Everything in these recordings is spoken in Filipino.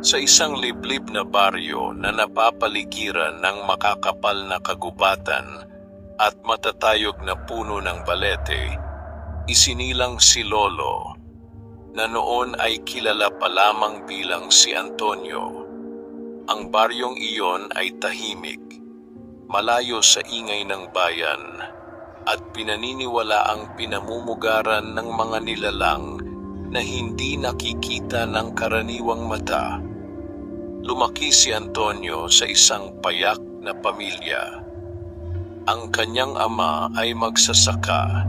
Sa isang liblib na baryo na napapaligiran ng makakapal na kagubatan at matatayog na puno ng balete, isinilang si Lolo, na noon ay kilala pa lamang bilang si Antonio. Ang baryong iyon ay tahimik, malayo sa ingay ng bayan, at pinaniniwalaang pinamumugaran ng mga nilalang na hindi nakikita ng karaniwang mata. Lumaki si Antonio sa isang payak na pamilya. Ang kanyang ama ay magsasaka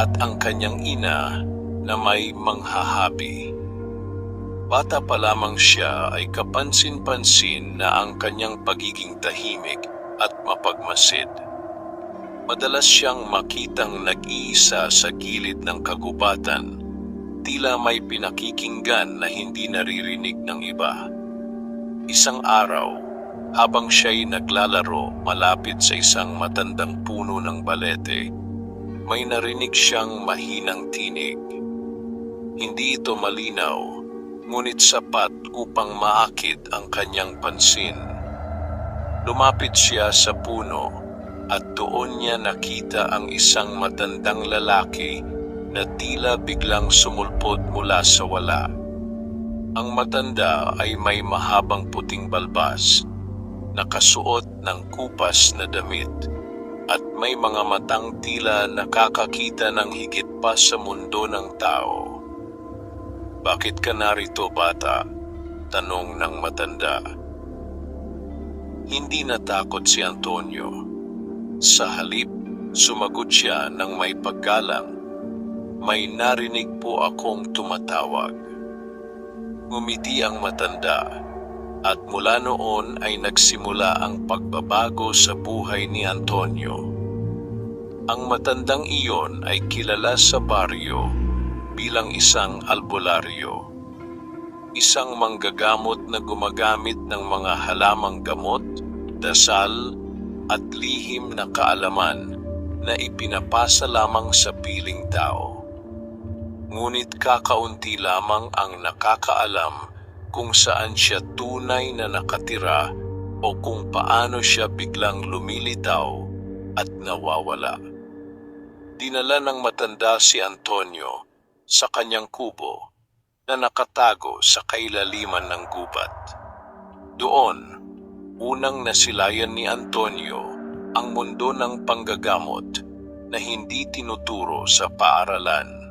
at ang kanyang ina na may manghahabi. Bata pa lamang siya ay kapansin-pansin na ang kanyang pagiging tahimik at mapagmasid. Madalas siyang makitang nag-iisa sa gilid ng kagubatan, tila may pinakikinggan na hindi naririnig ng iba. Isang araw, habang siya'y naglalaro malapit sa isang matandang puno ng balete, may narinig siyang mahinang tinig. Hindi ito malinaw, ngunit sapat upang maakit ang kanyang pansin. Lumapit siya sa puno at doon niya nakita ang isang matandang lalaki na tila biglang sumulpot mula sa wala. Ang matanda ay may mahabang puting balbas, nakasuot ng kupas na damit, at may mga matang tila nakakakita ng higit pa sa mundo ng tao. "Bakit ka narito, bata?" tanong ng matanda. Hindi natakot si Antonio. Sa halip, sumagot siya ng may paggalang, "May narinig po akong tumatawag." Ngumiti ang matanda, at mula noon ay nagsimula ang pagbabago sa buhay ni Antonio. Ang matandang iyon ay kilala sa baryo bilang isang albularyo, isang manggagamot na gumagamit ng mga halamang gamot, dasal, at lihim na kaalaman na ipinapasa lamang sa piling tao. Ngunit kakaunti lamang ang nakakaalam kung saan siya tunay na nakatira o kung paano siya biglang lumilitaw at nawawala. Dinala ng matanda si Antonio sa kanyang kubo na nakatago sa kailaliman ng gubat. Doon, unang nasilayan ni Antonio ang mundo ng panggagamot na hindi tinuturo sa paaralan.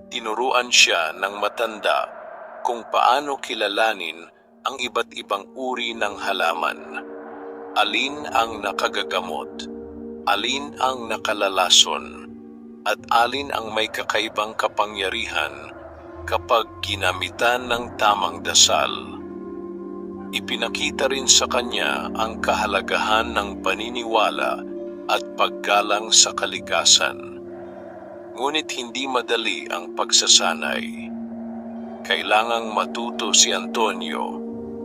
Tinuruan siya ng matanda kung paano kilalanin ang iba't ibang uri ng halaman. Alin ang nakagagamot, alin ang nakalalason, at alin ang may kakaibang kapangyarihan kapag ginamitan ng tamang dasal. Ipinakita rin sa kanya ang kahalagahan ng paniniwala at paggalang sa kalikasan. Ngunit hindi madali ang pagsasanay. Kailangang matuto si Antonio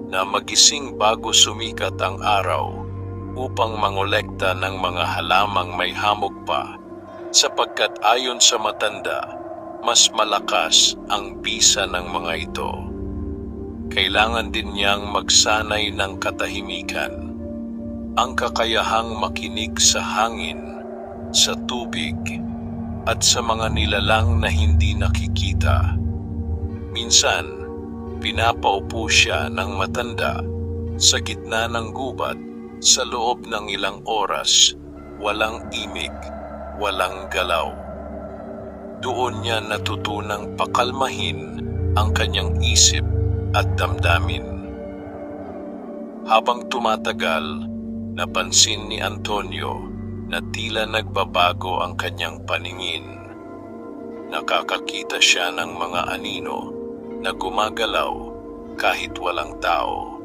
na magising bago sumikat ang araw upang mangolekta ng mga halamang may hamog pa, sapagkat ayon sa matanda, mas malakas ang bisa ng mga ito. Kailangan din niyang magsanay ng katahimikan, ang kakayahang makinig sa hangin, sa tubig, at sa mga nilalang na hindi nakikita. Minsan, pinapaupo siya ng matanda sa gitna ng gubat sa loob ng ilang oras, walang imik, walang galaw. Doon niya natutunang pakalmahin ang kanyang isip at damdamin. Habang tumatagal, napansin ni Antonio na tila nagbabago ang kanyang paningin. Nakakakita siya ng mga anino na gumagalaw kahit walang tao.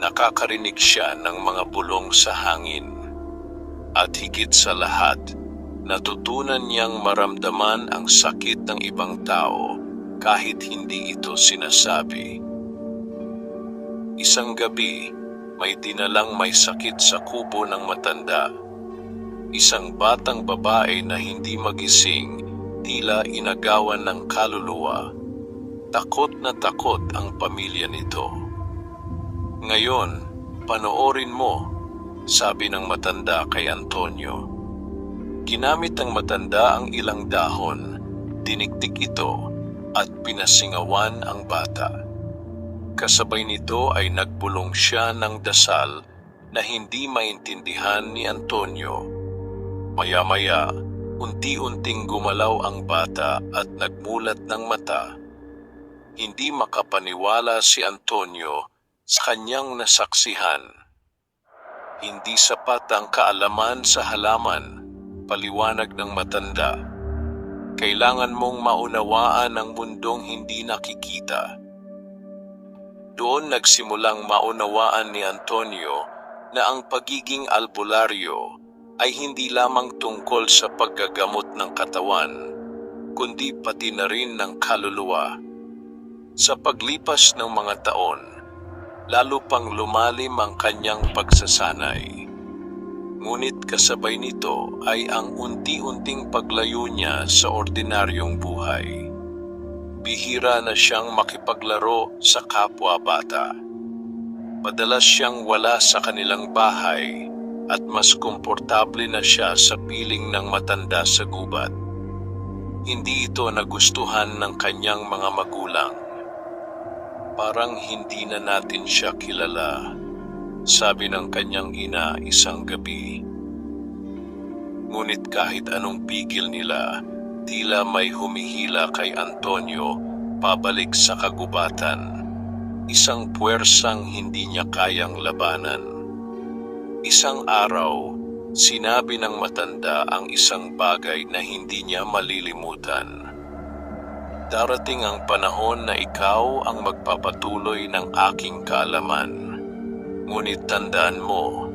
Nakakarinig siya ng mga bulong sa hangin. At higit sa lahat, natutunan niyang maramdaman ang sakit ng ibang tao kahit hindi ito sinasabi. Isang gabi, may dinalang may sakit sa kubo ng matanda. Isang batang babae na hindi magising, tila inagawan ng kaluluwa. Takot na takot ang pamilya nito. "Ngayon, panoorin mo," sabi ng matanda kay Antonio. Ginamit ng matanda ang ilang dahon, dinikdik ito at pinasingawan ang bata. Kasabay nito ay nagbulong siya ng dasal na hindi maintindihan ni Antonio. Maya-maya, unti-unting gumalaw ang bata at nagmulat ng mata. Hindi makapaniwala si Antonio sa kanyang nasaksihan. Hindi sapat ang kaalaman sa halaman, paliwanag ng matanda. Kailangan mong maunawaan ang mundong hindi nakikita. Doon nagsimulang maunawaan ni Antonio na ang pagiging albularyo ay hindi lamang tungkol sa paggagamot ng katawan, kundi pati na rin ng kaluluwa. Sa paglipas ng mga taon, lalo pang lumalim ang kanyang pagsasanay. Ngunit kasabay nito ay ang unti-unting paglayo niya sa ordinaryong buhay. Bihira na siyang makipaglaro sa kapwa-bata. Madalas siyang wala sa kanilang bahay at mas komportable na siya sa piling ng matanda sa gubat. Hindi ito nagustuhan ng kanyang mga magulang. "Parang hindi na natin siya kilala," sabi ng kanyang ina isang gabi. Ngunit kahit anong pigil nila, tila may humihila kay Antonio pabalik sa kagubatan. Isang puwersang hindi niya kayang labanan. Isang araw, sinabi ng matanda ang isang bagay na hindi niya malilimutan. "Darating ang panahon na ikaw ang magpapatuloy ng aking kaalaman. Ngunit tandaan mo,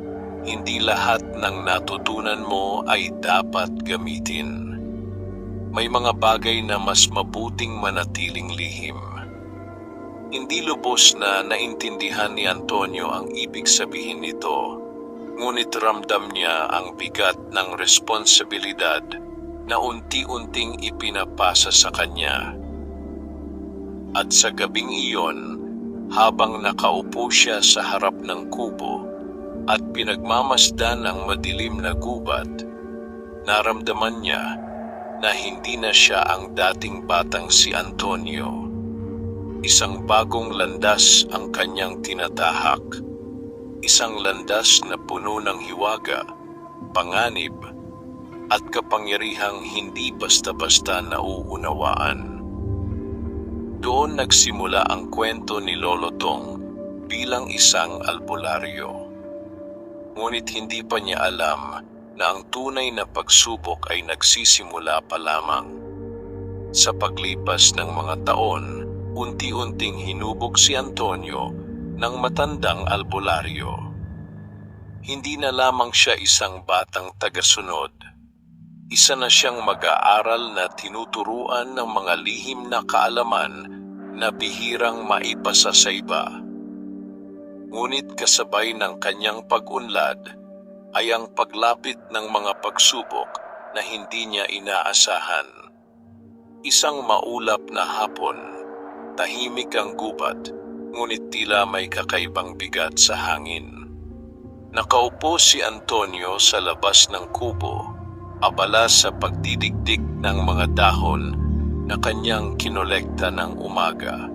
hindi lahat ng natutunan mo ay dapat gamitin. May mga bagay na mas mabuting manatiling lihim." Hindi lubos na naintindihan ni Antonio ang ibig sabihin nito, ngunit ramdam niya ang bigat ng responsibilidad na unti-unting ipinapasa sa kanya. At sa gabing iyon, habang nakaupo siya sa harap ng kubo at pinagmamasdan ang madilim na gubat, naramdaman niya na hindi na siya ang dating batang si Antonio. Isang bagong landas ang kanyang tinatahak. Isang landas na puno ng hiwaga, panganib, at kapangyarihang hindi basta-basta nauunawaan. Doon nagsimula ang kwento ni Lolo Tong bilang isang albularyo. Ngunit hindi pa niya alam na ang tunay na pagsubok ay nagsisimula pa lamang. Sa paglipas ng mga taon, unti-unting hinubog si Antonio ng matandang albularyo. Hindi na lamang siya isang batang tagasunod. Isa na siyang mag-aaral na tinuturuan ng mga lihim na kaalaman na bihirang maipasa sa iba. Ngunit kasabay ng kanyang pag-unlad ay ang paglapit ng mga pagsubok na hindi niya inaasahan. Isang maulap na hapon, tahimik ang gubat, ngunit tila may kakaibang bigat sa hangin. Nakaupo si Antonio sa labas ng kubo, abala sa pagdidikdik ng mga dahon na kanyang kinolekta ng umaga.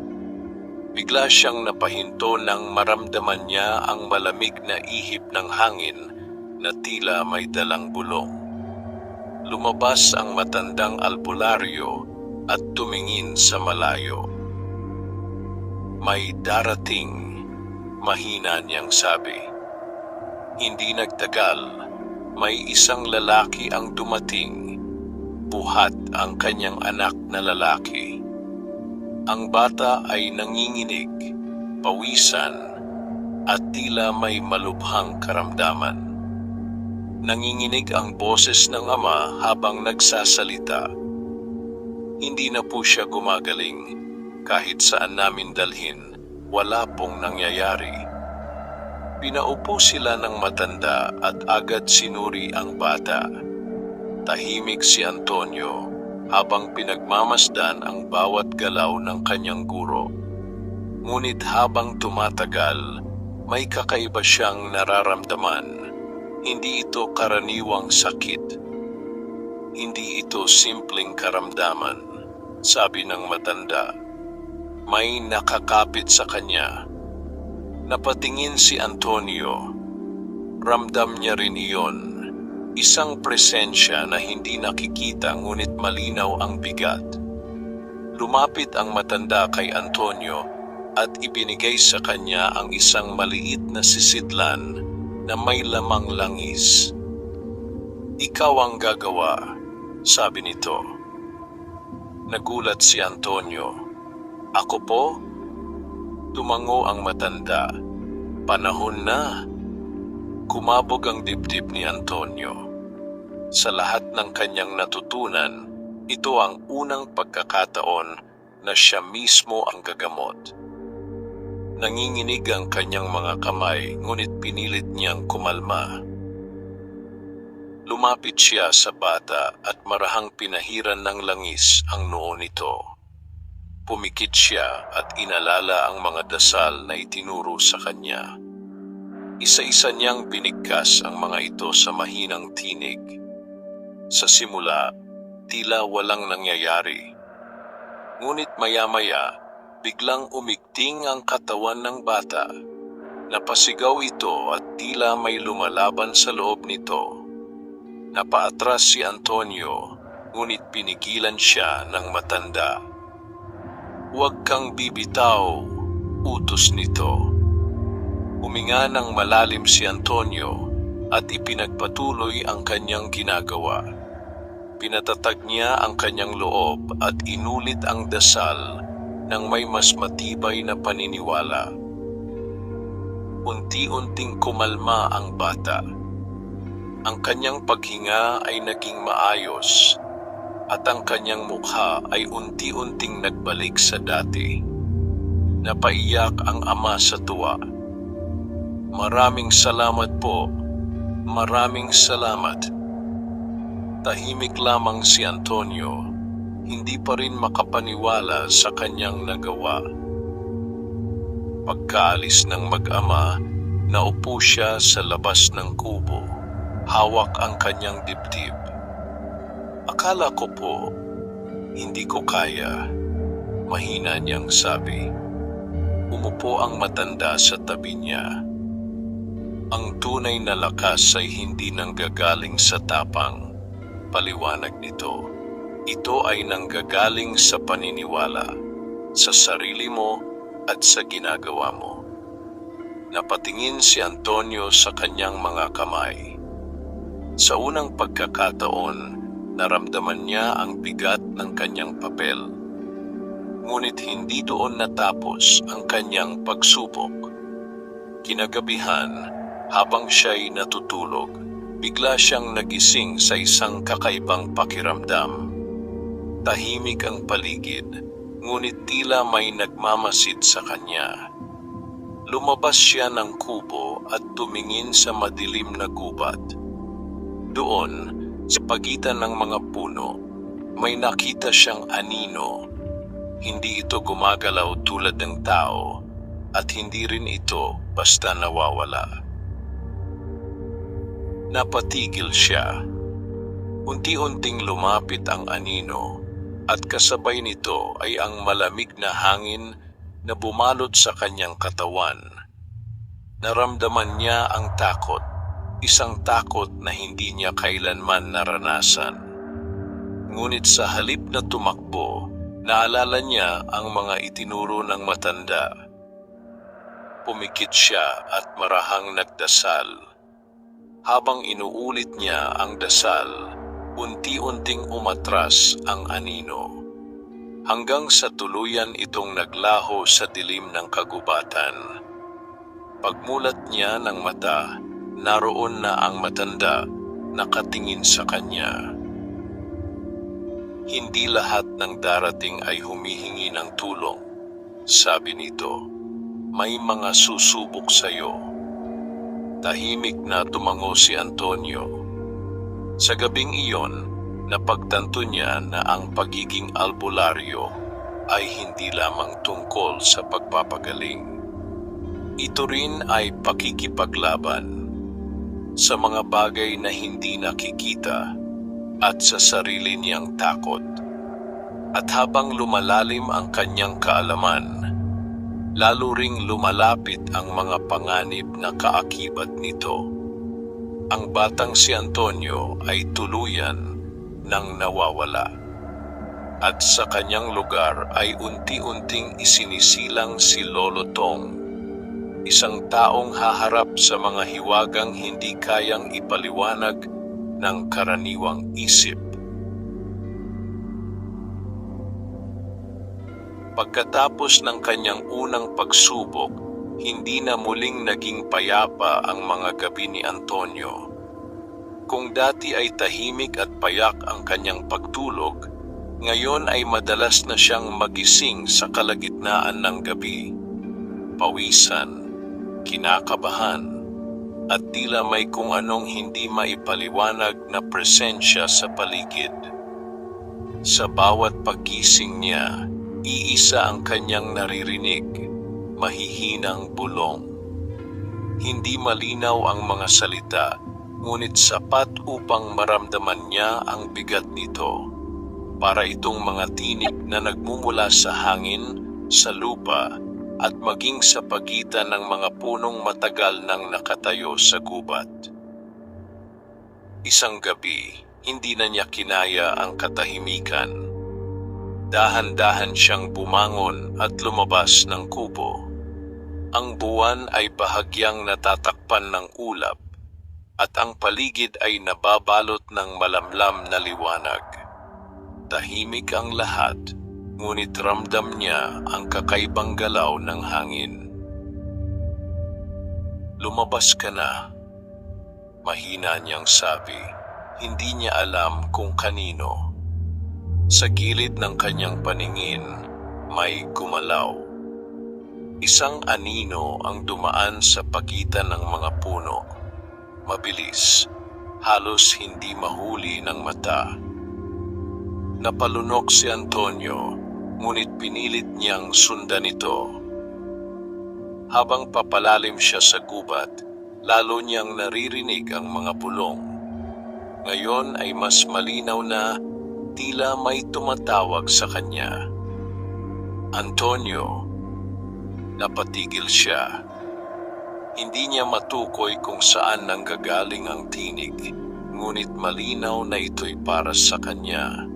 Bigla siyang napahinto nang maramdaman niya ang malamig na ihip ng hangin na tila may dalang bulong. Lumabas ang matandang albularyo at tumingin sa malayo. "May darating," mahina niyang sabi. Hindi nagtagal, may isang lalaki ang dumating, buhat ang kanyang anak na lalaki. Ang bata ay nanginginig, pawisan, at tila may malubhang karamdaman. Nanginginig ang boses ng ama habang nagsasalita. "Hindi na po siya gumagaling. Kahit saan namin dalhin, wala pong nangyayari." Pinaupo sila ng matanda at agad sinuri ang bata. Tahimik si Antonio habang pinagmamasdan ang bawat galaw ng kanyang guro. Ngunit habang tumatagal, may kakaiba siyang nararamdaman. Hindi ito karaniwang sakit. Hindi ito simpleng karamdaman, sabi ng matanda. May nakakapit sa kanya. Napatingin si Antonio. Ramdam niya rin iyon. Isang presensya na hindi nakikita ngunit malinaw ang bigat. Lumapit ang matanda kay Antonio at ibinigay sa kanya ang isang maliit na sisidlan na may lamang langis. "Ikaw ang gagawa," sabi nito. Nagulat si Antonio. "Ako po?" Tumango ang matanda. "Panahon na." Kumabog ang dibdib ni Antonio. Sa lahat ng kanyang natutunan, ito ang unang pagkakataon na siya mismo ang gagamot. Nanginginig ang kanyang mga kamay, ngunit pinilit niyang kumalma. Lumapit siya sa bata at marahang pinahiran ng langis ang noo nito. Pumikit siya at inalala ang mga dasal na itinuro sa kanya. Isa-isa niyang binigkas ang mga ito sa mahinang tinig. Sa simula, tila walang nangyayari. Ngunit maya-maya, biglang umigting ang katawan ng bata. Napasigaw ito at tila may lumalaban sa loob nito. Napaatras si Antonio, ngunit pinigilan siya ng matanda. "Huwag kang bibitaw," utos nito. Huminga ng malalim si Antonio at ipinagpatuloy ang kanyang ginagawa. Pinatatag niya ang kanyang loob at inulit ang dasal ng may mas matibay na paniniwala. Unti-unting kumalma ang bata. Ang kanyang paghinga ay naging maayos at ang kanyang mukha ay unti-unting nagbalik sa dati. Napaiyak ang ama sa tuwa. "Maraming salamat po. Maraming salamat." Tahimik lamang si Antonio, hindi pa rin makapaniwala sa kanyang nagawa. Pagkaalis ng mag-ama, naupo siya sa labas ng kubo, hawak ang kanyang dibdib. "Akala ko po, hindi ko kaya," mahina niyang sabi. Umupo ang matanda sa tabi niya. "Ang tunay na lakas ay hindi nanggagaling sa tapang," paliwanag nito. "Ito ay nanggagaling sa paniniwala, sa sarili mo at sa ginagawa mo." Napatingin si Antonio sa kanyang mga kamay. Sa unang pagkakataon, naramdaman niya ang bigat ng kanyang papel. Ngunit hindi doon natapos ang kanyang pagsubok. Kinagabihan, habang siya'y natutulog, bigla siyang nagising sa isang kakaibang pakiramdam. Tahimik ang paligid, ngunit tila may nagmamasid sa kanya. Lumabas siya ng kubo at tumingin sa madilim na gubat. Doon, sa pagitan ng mga puno, may nakita siyang anino. Hindi ito gumagalaw tulad ng tao, at hindi rin ito basta nawawala. Napatigil siya. Unti-unting lumapit ang anino at kasabay nito ay ang malamig na hangin na bumalot sa kanyang katawan. Naramdaman niya ang takot, isang takot na hindi niya kailanman naranasan. Ngunit sa halip na tumakbo, naalala niya ang mga itinuro ng matanda. Pumikit siya at marahang nagdasal. Habang inuulit niya ang dasal, unti-unting umatras ang anino. Hanggang sa tuluyan itong naglaho sa dilim ng kagubatan. Pagmulat niya ng mata, naroon na ang matanda, nakatingin sa kanya. "Hindi lahat ng darating ay humihingi ng tulong," sabi nito. "May mga susubok sa iyo." Tahimik na tumango si Antonio. Sa gabing iyon, Napagtanto niya na ang pagiging albularyo ay hindi lamang tungkol sa pagpapagaling. Ito rin ay pakikipaglaban sa mga bagay na hindi nakikita at sa sarili niyang takot. At habang lumalalim ang kanyang kaalaman, lalo ring lumalapit ang mga panganib na kaakibat nito. Ang batang si Antonio ay tuluyan ng nawawala. At sa kanyang lugar ay unti-unting isinisilang si Lolo Tong, isang taong haharap sa mga hiwagang hindi kayang ipaliwanag ng karaniwang isip. Pagkatapos ng kanyang unang pagsubok, hindi na muling naging payapa ang mga gabi ni Antonio. Kung dati ay tahimik at payak ang kanyang pagtulog, ngayon ay madalas na siyang magising sa kalagitnaan ng gabi. Pawisan, kinakabahan, at tila may kung anong hindi maipaliwanag na presensya sa paligid. Sa bawat paggising niya, iisa ang kanyang naririnig, mahihinang bulong. Hindi malinaw ang mga salita, ngunit sapat upang maramdaman niya ang bigat nito. Para itong mga tinig na nagmumula sa hangin, sa lupa, at maging sa pagitan ng mga punong matagal nang nakatayo sa gubat. Isang gabi, hindi na niya kinaya ang katahimikan. Dahan-dahan siyang bumangon at lumabas ng kubo. Ang buwan ay bahagyang natatakpan ng ulap at ang paligid ay nababalot ng malamlam na liwanag. Tahimik ang lahat, ngunit ramdam niya ang kakaibang galaw ng hangin. "Lumabas ka na," mahina niyang sabi. Hindi niya alam kung kanino. Sa gilid ng kanyang paningin, may gumalaw. Isang anino ang dumaan sa pagitan ng mga puno. Mabilis, halos hindi mahuli ng mata. Napalunok si Antonio, ngunit pinilit niyang sundan ito. Habang papalalim siya sa gubat, lalo niyang naririnig ang mga bulong. Ngayon ay mas malinaw na tila may tumatawag sa kanya. "Antonio," napatigil siya. Hindi niya matukoy kung saan nanggagaling ang tinig, ngunit malinaw na ito'y para sa kanya.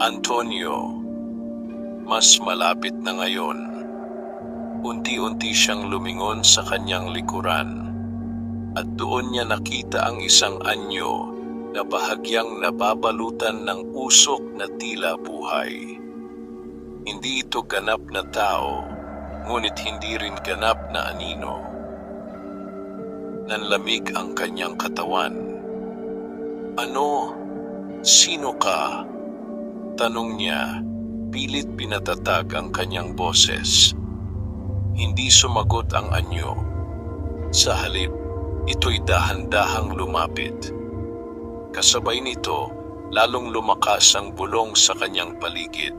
"Antonio," mas malapit na ngayon. Unti-unti siyang lumingon sa kanyang likuran, at doon niya nakita ang isang anyo na bahagyang nababalutan ng usok na tila buhay. Hindi ito ganap na tao, ngunit hindi rin ganap na anino. Nanlamig ang kanyang katawan. "Ano? Sino ka?" tanong niya, pilit pinatatag ang kanyang boses. Hindi sumagot ang anyo. Sa halip, ito'y dahan-dahang lumapit. Kasabay nito, lalong lumakas ang bulong sa kanyang paligid.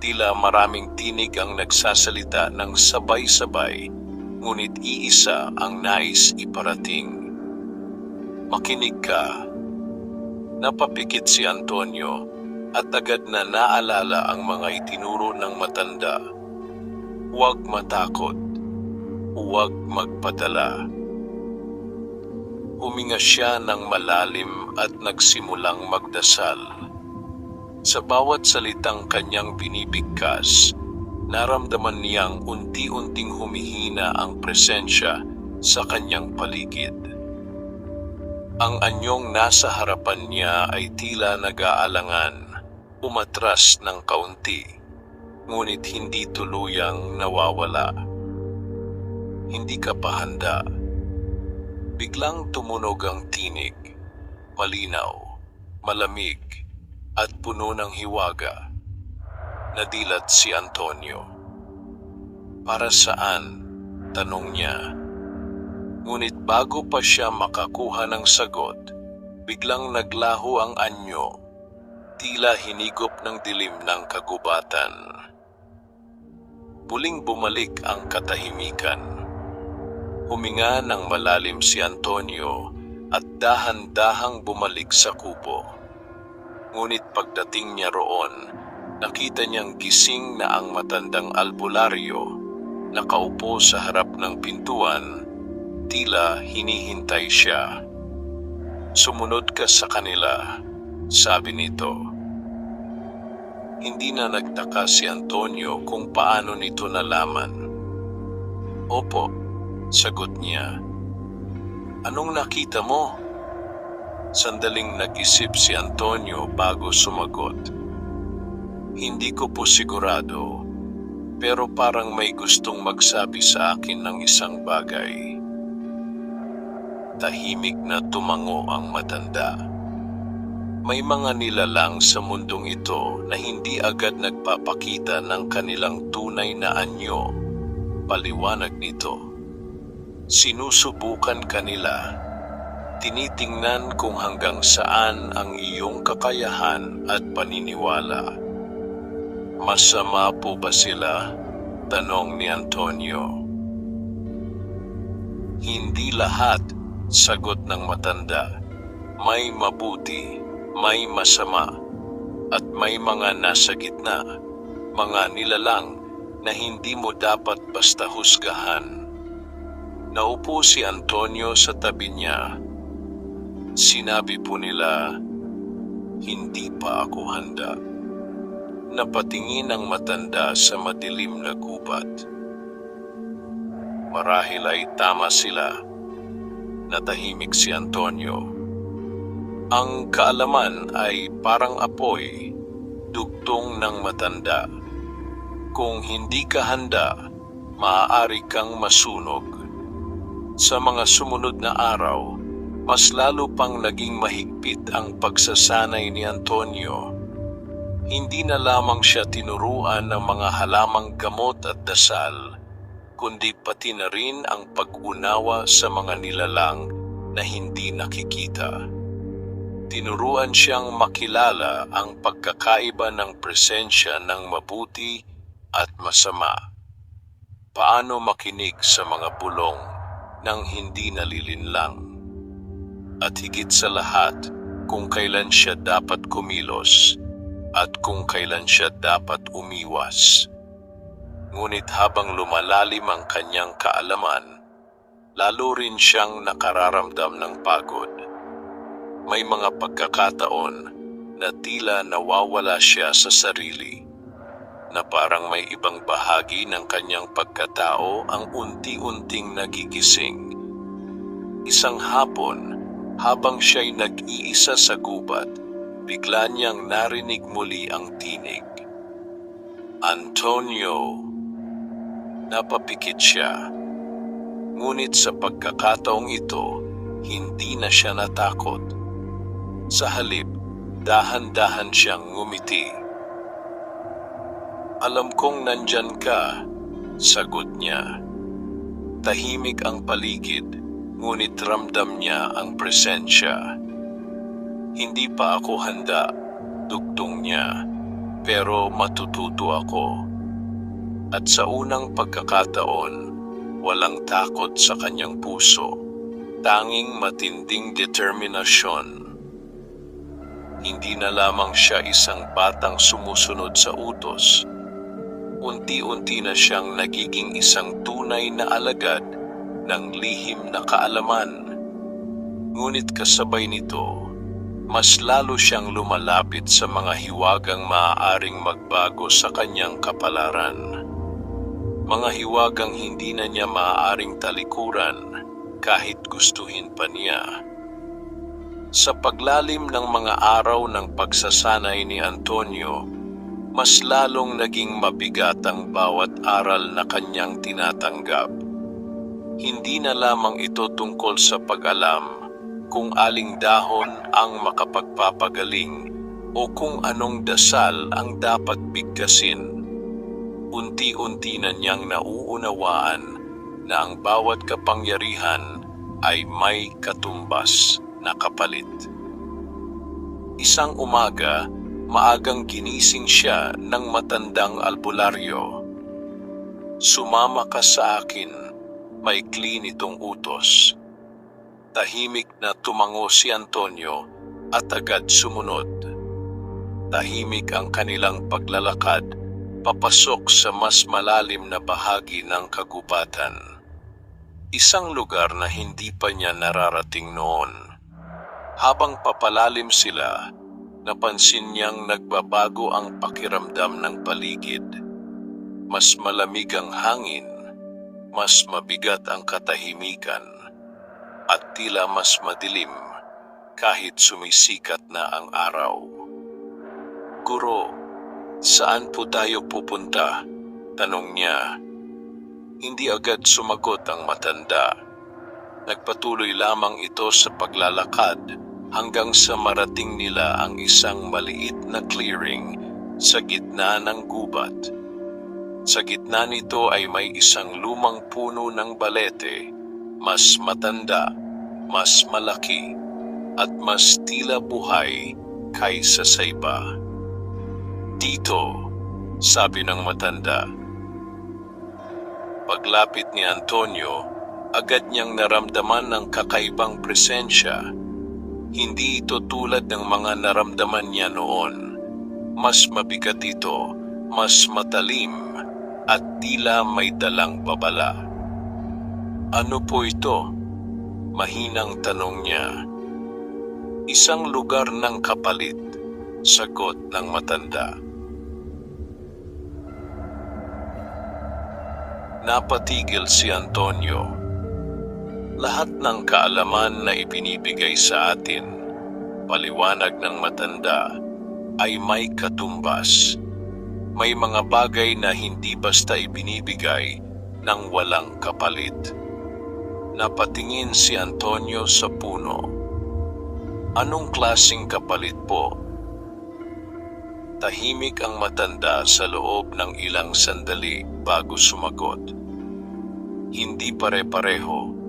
Tila maraming tinig ang nagsasalita ng sabay-sabay, ngunit iisa ang nais iparating. "Makinig ka." Napapikit si Antonio at agad na naalala ang mga itinuro ng matanda. Huwag matakot, huwag magpadala. Huminga siya ng malalim at nagsimulang magdasal. Sa bawat salitang kanyang binibigkas, naramdaman niyang unti-unting humihina ang presensya sa kanyang paligid. Ang anyong nasa harapan niya ay tila nag-aalangan, umatras ng kaunti, ngunit hindi tuluyang nawawala. "Hindi ka pa handa." Biglang tumunog ang tinig, malinaw, malamig, at puno ng hiwaga. Nadilat si Antonio. "Para saan?" tanong niya. Ngunit bago pa siya makakuha ng sagot, Biglang naglaho ang anyo, tila hinigop ng dilim ng kagubatan. Muling bumalik ang katahimikan. Huminga ng malalim si Antonio at dahan-dahang bumalik sa kubo. Ngunit pagdating niya roon, nakita niyang gising na ang matandang albularyo, nakaupo sa harap ng pintuan, tila hinihintay siya. "Sumunod ka sa kanila," sabi nito. Hindi na nagtaka si Antonio kung paano nito nalaman. "Opo," sagot niya. "Anong nakita mo?" Sandaling nag-isip si Antonio bago sumagot. "Hindi ko po sigurado, pero parang may gustong magsabi sa akin ng isang bagay." Tahimik na tumango ang matanda. May mga nilalang sa mundong ito na hindi agad nagpapakita ng kanilang tunay na anyo. Paliwanag nito. Sinusubukan kanila. Tinitingnan kung hanggang saan ang iyong kakayahan at paniniwala. "Masama po ba sila?" tanong ni Antonio. "Hindi lahat," sagot ng matanda. "May mabuti, may masama, at may mga nasa gitna, mga nilalang na hindi mo dapat basta husgahan." Naupo si Antonio sa tabi niya. Sinabi po nila, "Hindi pa ako handa." Napatingin ang matanda sa madilim na gubat. Marahil ay tama sila. Natahimik si Antonio. Ang kaalaman ay parang apoy, dugtong ng matanda. Kung hindi ka handa, maaari kang masunog. Sa mga sumunod na araw, mas lalo pang naging mahigpit ang pagsasanay ni Antonio. Hindi na lamang siya tinuruan ng mga halamang gamot at dasal, kundi pati na rin ang pag-unawa sa mga nilalang na hindi nakikita. Tinuruan siyang makilala ang pagkakaiba ng presensya ng mabuti at masama. Paano makinig sa mga bulong ng hindi nalilinlang. At higit sa lahat, kung kailan siya dapat kumilos at kung kailan siya dapat umiwas. Ngunit habang lumalalim ang kanyang kaalaman, lalo rin siyang nakararamdam ng pagod. May mga pagkakataon na tila nawawala siya sa sarili, na parang may ibang bahagi ng kanyang pagkatao ang unti-unting nagigising. Isang hapon, habang siya'y nag-iisa sa gubat, bigla niyang narinig muli ang tinig. "Antonio!" Napapikit siya. Ngunit sa pagkakataong ito, hindi na siya natakot. Sa halip, dahan-dahan siyang ngumiti. "Alam kong nandyan ka," sagot niya. Tahimik ang paligid, ngunit ramdam niya ang presensya. "Hindi pa ako handa," dugtong niya, "pero matututo ako." At sa unang pagkakataon, walang takot sa kanyang puso, tanging matinding determinasyon. Hindi na lamang siya isang batang sumusunod sa utos. Unti-unti na siyang nagiging isang tunay na alagad ng lihim na kaalaman. Ngunit kasabay nito, mas lalo siyang lumalapit sa mga hiwagang maaaring magbago sa kanyang kapalaran. Mga hiwagang hindi na niya maaaring talikuran kahit gustuhin pa niya. Sa paglalim ng mga araw ng pagsasanay ni Antonio, mas lalong naging mabigat ang bawat aral na kanyang tinatanggap. Hindi na lamang ito tungkol sa pag-alam kung aling dahon ang makapagpapagaling o kung anong dasal ang dapat bigkasin. Unti-unti na niyang nauunawaan na ang bawat kapangyarihan ay may katumbas na kapalit. Isang umaga, maagang ginising siya ng matandang albularyo. "Sumama ka sa akin," maikli nitong utos. Tahimik na tumango si Antonio at agad sumunod. Tahimik ang kanilang paglalakad papasok sa mas malalim na bahagi ng kagubatan. Isang lugar na hindi pa niya nararating noon. Habang papalalim sila, napansin niyang nagbabago ang pakiramdam ng paligid. Mas malamig ang hangin, mas mabigat ang katahimikan, at tila mas madilim kahit sumisikat na ang araw. "Guro, saan po tayo pupunta?" tanong niya. Hindi agad sumagot ang matanda. Nagpatuloy lamang ito sa paglalakad hanggang sa marating nila ang isang maliit na clearing sa gitna ng gubat. Sa gitna nito ay may isang lumang puno ng balete, mas matanda, mas malaki, at mas tila buhay kaysa sa iba. "Dito," sabi ng matanda. Paglapit ni Antonio, agad niyang naramdaman ng kakaibang presensya. Hindi ito tulad ng mga naramdaman niya noon. Mas mabigat ito, mas matalim, at tila may dalang babala. "Ano po ito?" mahinang tanong niya. "Isang lugar ng kapalit," sagot ng matanda. Napatigil si Antonio. Lahat ng kaalaman na ibinibigay sa atin, paliwanag ng matanda, ay may katumbas. May mga bagay na hindi basta ibinibigay ng walang kapalit. Napatingin si Antonio sa puno. "Anong klaseng kapalit po?" Tahimik ang matanda sa loob ng ilang sandali bago sumagot. "Hindi pare-pareho.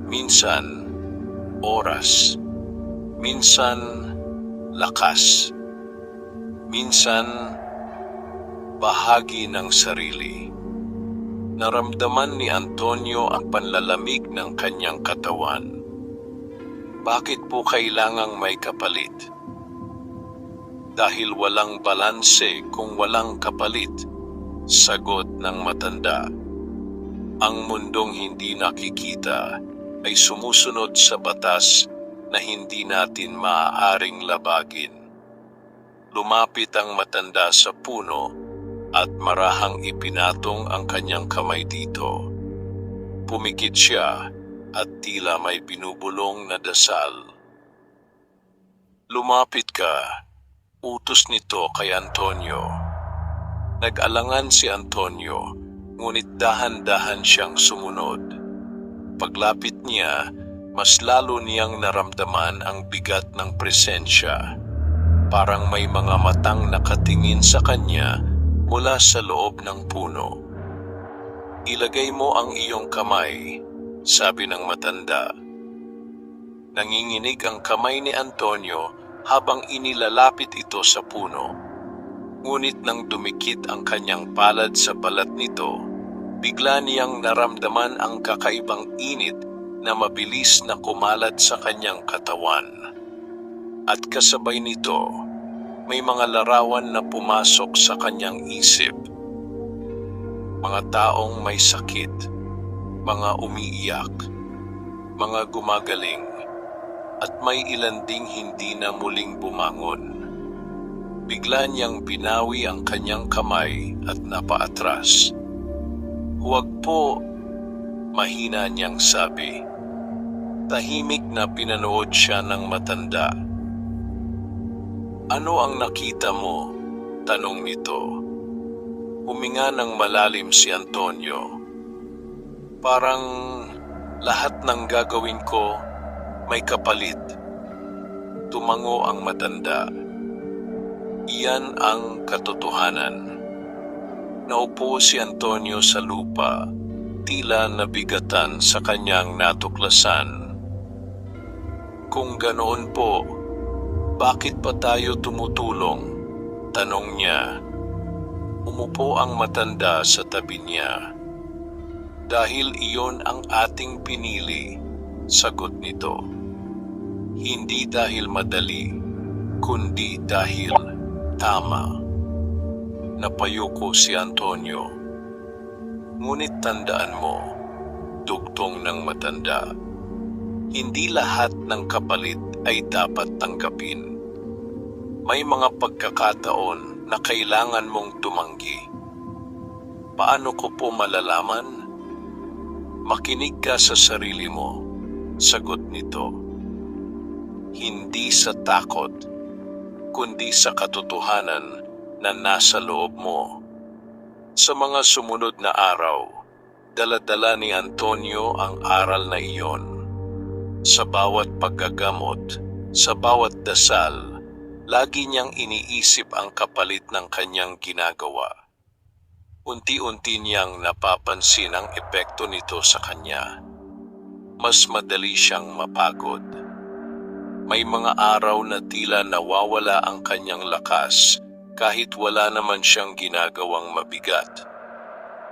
Minsan, oras. Minsan, lakas. Minsan, bahagi ng sarili." Naramdaman ni Antonio ang panlalamig ng kanyang katawan. "Bakit po kailangang may kapalit?" "Dahil walang balanse kung walang kapalit," sagot ng matanda. "Ang mundong hindi nakikita ay sumusunod sa batas na hindi natin maaaring labagin." Lumapit ang matanda sa puno at marahang ipinatong ang kanyang kamay dito. Pumikit siya at tila may binubulong na dasal. "Lumapit ka," utos nito kay Antonio. Nag-alangan si Antonio, ngunit dahan-dahan siyang sumunod. Paglapit niya, mas lalo niyang naramdaman ang bigat ng presensya. Parang may mga matang nakatingin sa kanya mula sa loob ng puno. "Ilagay mo ang iyong kamay," sabi ng matanda. Nanginginig ang kamay ni Antonio habang inilalapit ito sa puno. Ngunit nang dumikit ang kanyang palad sa balat nito, bigla niyang naramdaman ang kakaibang init na mabilis na kumalat sa kanyang katawan. At kasabay nito, may mga larawan na pumasok sa kanyang isip. Mga taong may sakit, mga umiiyak, mga gumagaling, at may ilan ding hindi na muling bumangon. Bigla niyang binawi ang kanyang kamay at napaatras. "Huwag po," mahina niyang sabi. Tahimik na pinanood siya ng matanda. "Ano ang nakita mo?" tanong nito. Huminga ng malalim si Antonio. "Parang lahat ng gagawin ko may kapalit." Tumango ang matanda. Iyan ang katotohanan. Naupo si Antonio sa lupa, tila nabigatan sa kanyang natuklasan. "Kung ganoon po," Bakit pa tayo tumutulong? Tanong niya. Umupo ang matanda sa tabi niya. Dahil iyon ang ating pinili, sagot nito. Hindi dahil madali, kundi dahil tama. Napayuko si Antonio. Ngunit tandaan mo, dugtong ng matanda, hindi lahat ng kapalit ay dapat tanggapin. May mga pagkakataon na kailangan mong tumanggi. Paano ko po malalaman? Makinig ka sa sarili mo, sagot nito. Hindi sa takot, kundi sa katotohanan na nasa loob mo. Sa mga sumunod na araw, dala-dala ni Antonio ang aral na iyon. Sa bawat paggagamot, sa bawat dasal, lagi niyang iniisip ang kapalit ng kanyang ginagawa. Unti-unti niyang napapansin ang epekto nito sa kanya. Mas madali siyang mapagod. May mga araw na tila nawawala ang kanyang lakas kahit wala naman siyang ginagawang mabigat.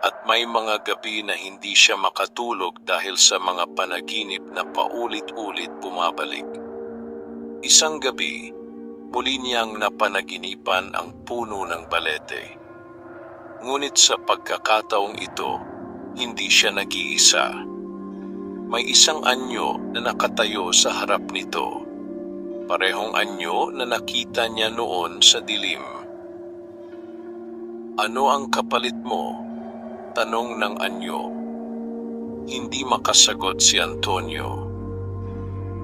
At may mga gabi na hindi siya makatulog dahil sa mga panaginip na paulit-ulit bumabalik. Isang gabi, muli niyang napanaginipan ang puno ng balete. Ngunit sa pagkakataong ito, hindi siya nag-iisa. May isang anyo na nakatayo sa harap nito. Parehong anyo na nakita niya noon sa dilim. Ano ang kapalit mo? Tanong ng anyo. Hindi makasagot si Antonio.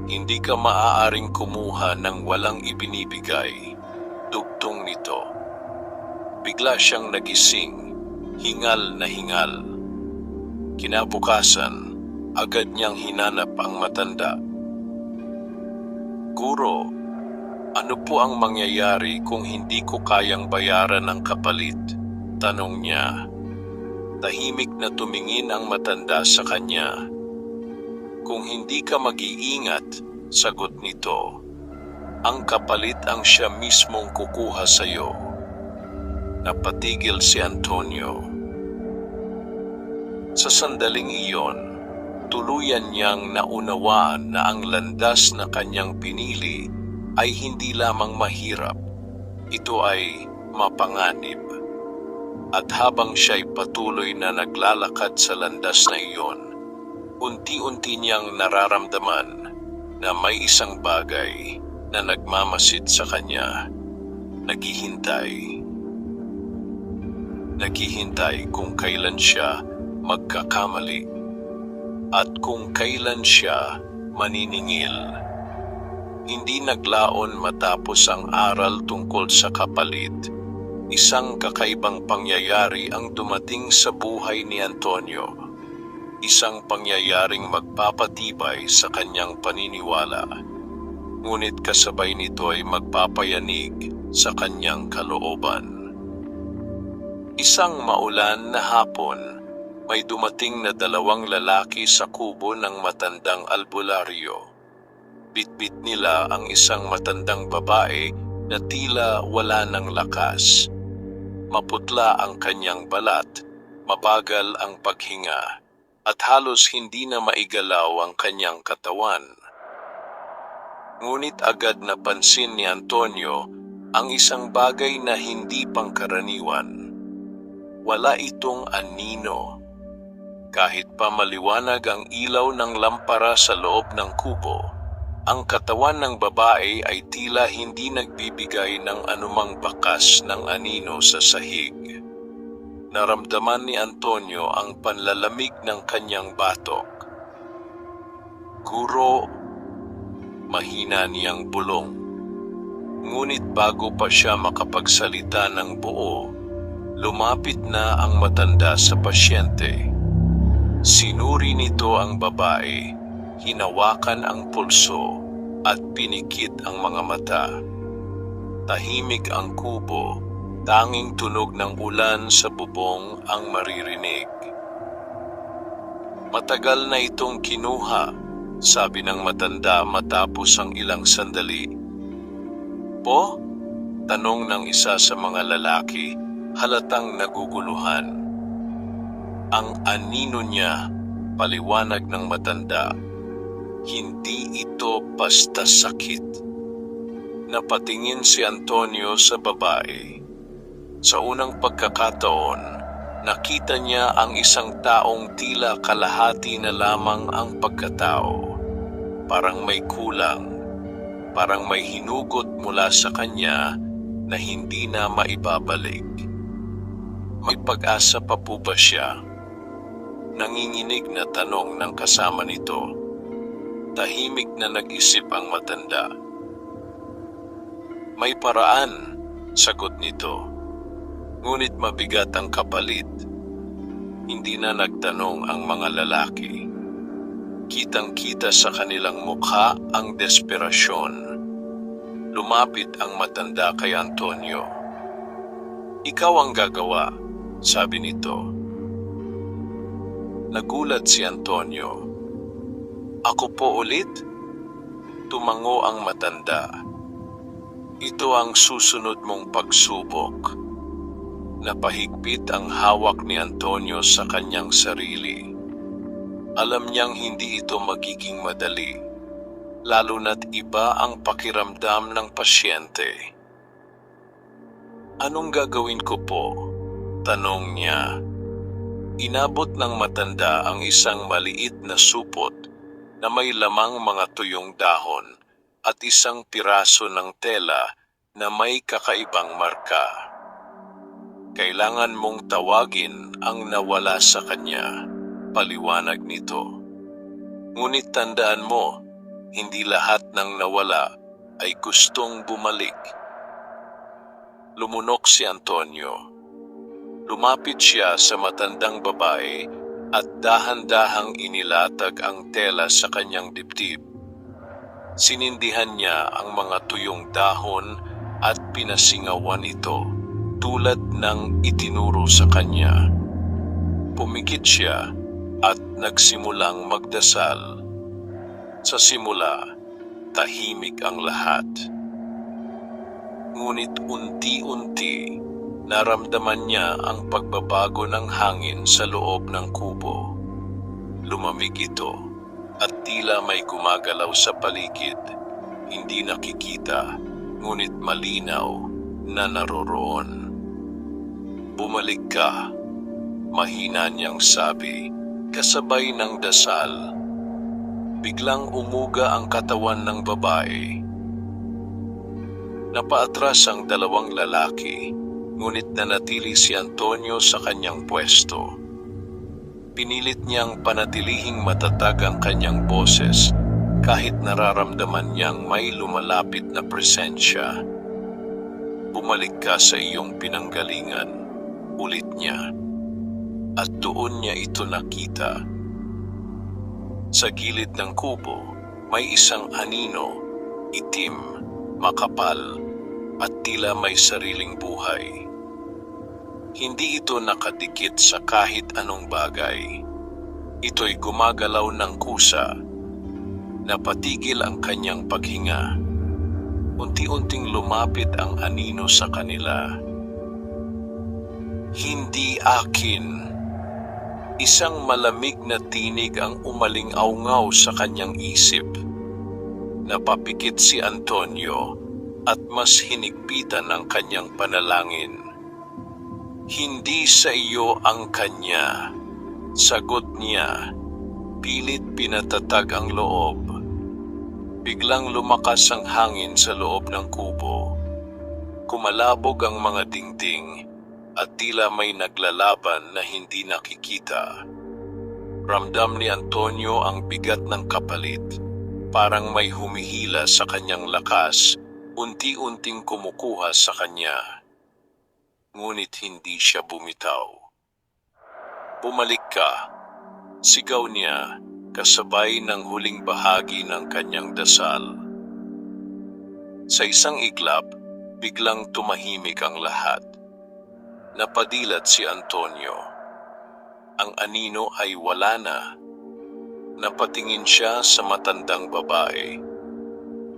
Hindi ka maaaring kumuha ng walang ibinibigay. Dugtong nito. Bigla siyang nagising, hingal na hingal. Kinabukasan, agad niyang hinanap ang matanda. Guro, ano po ang mangyayari kung hindi ko kayang bayaran ang kapalit? Tanong niya. Tahimik na tumingin ang matanda sa kanya. Kung hindi ka mag-iingat, sagot nito, ang kapalit ang siya mismong kukuha sa iyo. Napatigil si Antonio. Sa sandaling iyon, tuluyan niyang naunawaan na ang landas na kanyang pinili ay hindi lamang mahirap. Ito ay mapanganib. At habang siya'y patuloy na naglalakad sa landas na iyon, unti-unti niyang nararamdaman na may isang bagay na nagmamasid sa kanya. Naghihintay. Naghihintay kung kailan siya magkakamali at kung kailan siya maniningil. Hindi naglaon matapos ang aral tungkol sa kapalit. Isang kakaibang pangyayari ang dumating sa buhay ni Antonio. Isang pangyayaring magpapatibay sa kanyang paniniwala. Ngunit kasabay nito ay magpapayanig sa kanyang kalooban. Isang maulan na hapon, may dumating na 2 lalaki sa kubo ng matandang albularyo. Bitbit nila ang isang matandang babae na tila wala ng lakas. Maputla ang kanyang balat, mabagal ang paghinga, at halos hindi na maigalaw ang kanyang katawan. Ngunit agad napansin ni Antonio ang isang bagay na hindi pangkaraniwan. Wala itong anino. Kahit pa maliwanag ang ilaw ng lampara sa loob ng kubo, ang katawan ng babae ay tila hindi nagbibigay ng anumang bakas ng anino sa sahig. Naramdaman ni Antonio ang panlalamig ng kanyang batok. Guro, mahina niyang bulong. Ngunit bago pa siya makapagsalita ng buo, lumapit na ang matanda sa pasyente. Sinuri nito ang babae, hinawakan ang pulso at pinikit ang mga mata. Tahimik ang kubo, tanging tunog ng ulan sa bubong ang maririnig. Matagal na itong kinuha, sabi ng matanda matapos ang ilang sandali. Po? Tanong ng isa sa mga lalaki, halatang naguguluhan. Ang anino niya, paliwanag ng matanda. Hindi ito basta sakit. Napatingin si Antonio sa babae. Sa unang pagkakataon, nakita niya ang isang taong tila kalahati na lamang ang pagkatao. Parang may kulang, parang may hinugot mula sa kanya na hindi na maibabalik. May pag-asa pa po ba siya? Nanginginig na tanong ng kasama nito. Tahimik na nag-isip ang matanda. May paraan, sagot nito. Ngunit mabigat ang kapalit. Hindi na nagtanong ang mga lalaki. Kitang-kita sa kanilang mukha ang desperasyon. Lumapit ang matanda kay Antonio. Ikaw ang gagawa, sabi nito. Nagulat si Antonio. Ako po ulit? Tumango ang matanda. Ito ang susunod mong pagsubok. Napahigpit ang hawak ni Antonio sa kanyang sarili. Alam niyang hindi ito magiging madali, lalo na't iba ang pakiramdam ng pasyente. Anong gagawin ko po? Tanong niya. Inabot ng matanda ang isang maliit na supot na may lamang mga tuyong dahon at isang piraso ng tela na may kakaibang marka. Kailangan mong tawagin ang nawala sa kanya, paliwanag nito. Ngunit tandaan mo, hindi lahat ng nawala ay gustong bumalik. Lumunok si Antonio. Lumapit siya sa matandang babae at dahan-dahang inilatag ang tela sa kanyang dibdib. Sinindihan niya ang mga tuyong dahon at pinasingawan ito tulad ng itinuro sa kanya. Pumikit siya at nagsimulang magdasal. Sa simula, tahimik ang lahat. Ngunit unti-unti, naramdaman niya ang pagbabago ng hangin sa loob ng kubo. Lumamig ito at tila may gumagalaw sa paligid, hindi nakikita, ngunit malinaw na naroroon. Bumalik ka, mahina niyang sabi, kasabay ng dasal. Biglang umuga ang katawan ng babae. Napaatras ang dalawang lalaki, ngunit nanatili si Antonio sa kanyang pwesto. Pinilit niyang panatilihing matatag ang kanyang boses kahit nararamdaman niyang may lumalapit na presensya. Bumalik ka sa iyong pinanggalingan, ulit niya. At doon niya ito nakita. Sa gilid ng kubo, may isang anino, itim, makapal, at tila may sariling buhay. Hindi ito nakadikit sa kahit anong bagay. Ito'y gumagalaw ng kusa. Napatigil ang kanyang paghinga. Unti-unting lumapit ang anino sa kanila. Hindi akin. Isang malamig na tinig ang umaling-aungaw sa kanyang isip. Napapikit si Antonio at mas hinigpitan ang kanyang panalangin. Hindi sa iyo ang kanya, sagot niya. Pilit pinatatag ang loob. Biglang lumakas ang hangin sa loob ng kubo. Kumalabog ang mga dingding at tila may naglalaban na hindi nakikita. Ramdam ni Antonio ang bigat ng kapalit. Parang may humihila sa kanyang lakas, unti-unting kumukuha sa kanya. Ngunit hindi siya bumitaw. Bumalik ka, sigaw niya, kasabay ng huling bahagi ng kanyang dasal. Sa isang iglap, biglang tumahimik ang lahat. Napadilat si Antonio. Ang anino ay wala na. Napatingin siya sa matandang babae.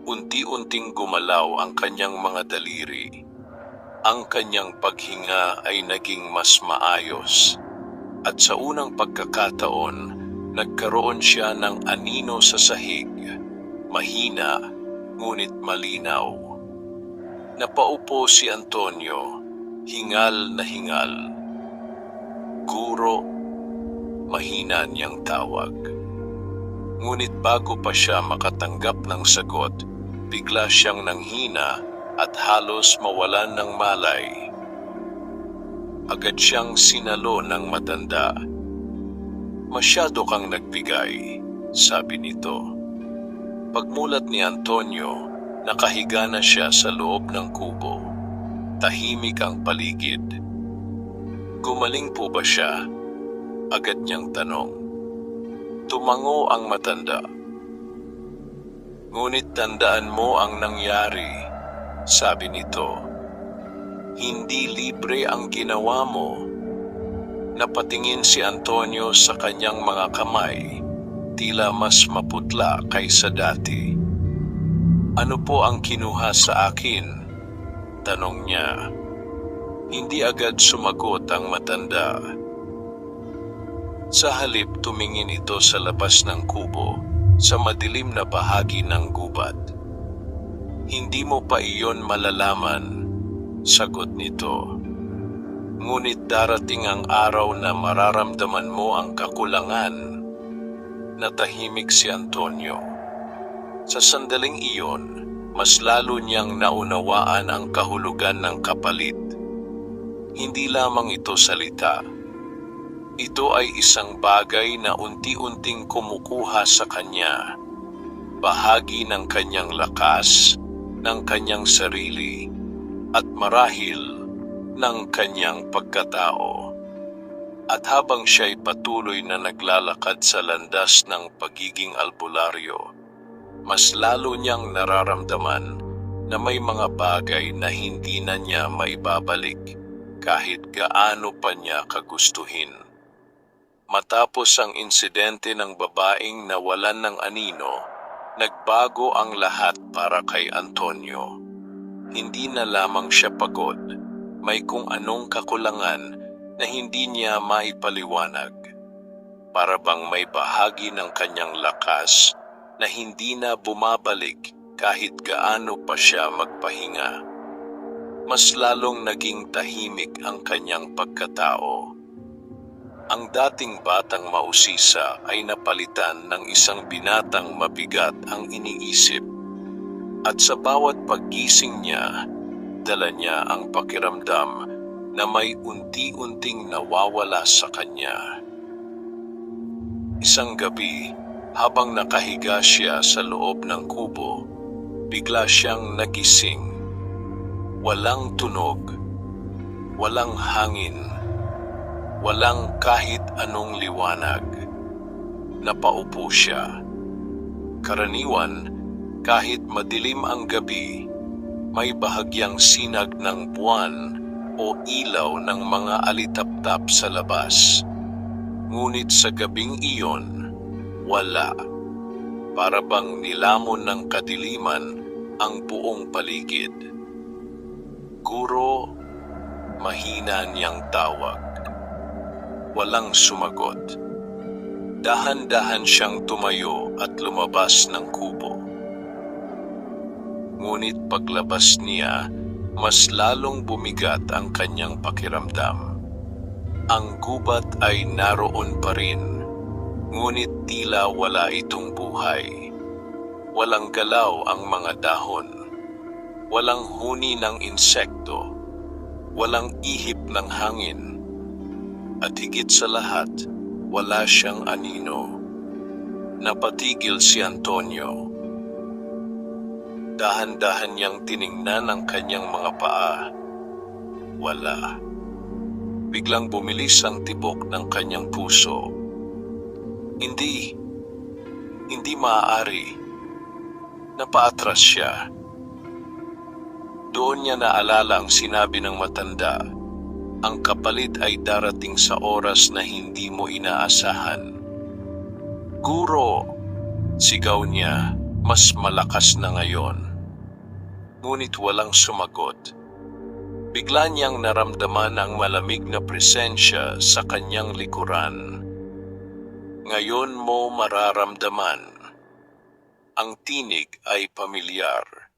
Unti-unting gumalaw ang kanyang mga daliri. Ang kanyang paghinga ay naging mas maayos. At sa unang pagkakataon, nagkaroon siya ng anino sa sahig. Mahina, ngunit malinaw. Napaupo si Antonio, hingal na hingal. Guro, mahina niyang tawag. Ngunit bago pa siya makatanggap ng sagot, bigla siyang nanghina at halos mawalan ng malay. Agad siyang sinalo ng matanda. "Masyado kang nagbigay," sabi nito. Pagmulat ni Antonio, nakahiga na siya sa loob ng kubo. Tahimik ang paligid. "Gumaling po ba siya?" agad niyang tanong. Tumango ang matanda. "Ngunit tandaan mo ang nangyari," sabi nito. "Hindi libre ang ginawa mo." Napatingin si Antonio sa kanyang mga kamay, tila mas maputla kaysa dati. "Ano po ang kinuha sa akin?" tanong niya. Hindi agad sumagot ang matanda. Sa halip tumingin ito sa labas ng kubo, sa madilim na bahagi ng gubat. "Hindi mo pa iyon malalaman," sagot nito. "Ngunit darating ang araw na mararamdaman mo ang kakulangan." Natahimik si Antonio. Sa sandaling iyon, mas lalo niyang naunawaan ang kahulugan ng kapalit. Hindi lamang ito salita. Ito ay isang bagay na unti-unting kumukuha sa kanya. Bahagi ng kanyang lakas, ng kanyang sarili, at marahil ng kanyang pagkatao. At habang siya'y patuloy na naglalakad sa landas ng pagiging albularyo, mas lalo niyang nararamdaman na may mga bagay na hindi na niya maibabalik kahit gaano pa niya kagustuhin. Matapos ang insidente ng babaeng nawalan ng anino, nagbago ang lahat para kay Antonio. Hindi na lamang siya pagod, may kung anong kakulangan na hindi niya maipaliwanag. Para bang may bahagi ng kanyang lakas na hindi na bumabalik kahit gaano pa siya magpahinga. Mas lalong naging tahimik ang kanyang pagkatao. Ang dating batang mausisa ay napalitan ng isang binatang mabigat ang iniisip. At sa bawat paggising niya, dala niya ang pakiramdam na may unti-unting nawawala sa kanya. Isang gabi, habang nakahiga siya sa loob ng kubo, bigla siyang nagising. Walang tunog, walang hangin, walang kahit anong liwanag. Napaupo siya. Karaniwan, kahit madilim ang gabi, may bahagyang sinag ng buwan o ilaw ng mga alitaptap sa labas. Ngunit sa gabing iyon, wala. Para bang nilamon ng kadiliman ang buong paligid. "Guro," mahina niyang tawag. Walang sumagot. Dahan-dahan siyang tumayo at lumabas ng kubo. Ngunit paglabas niya, mas lalong bumigat ang kanyang pakiramdam. Ang gubat ay naroon pa rin, ngunit tila wala itong buhay. Walang galaw ang mga dahon, walang huni ng insekto, walang ihip ng hangin, at higit sa lahat, wala siyang anino. Napatigil si Antonio. Dahan-dahan niyang tiningnan ang kanyang mga paa. Wala. Biglang bumilis ang tibok ng kanyang puso. Hindi maaari. Napaatras siya. Doon niya naalala ang sinabi ng matanda. Ang kapalit ay darating sa oras na hindi mo inaasahan. "Guro!" sigaw niya. mas malakas na ngayon. Ngunit walang sumagot. Bigla niyang naramdaman ang malamig na presensya sa kanyang likuran. Ngayon mo mararamdaman. Ang tinig ay pamilyar.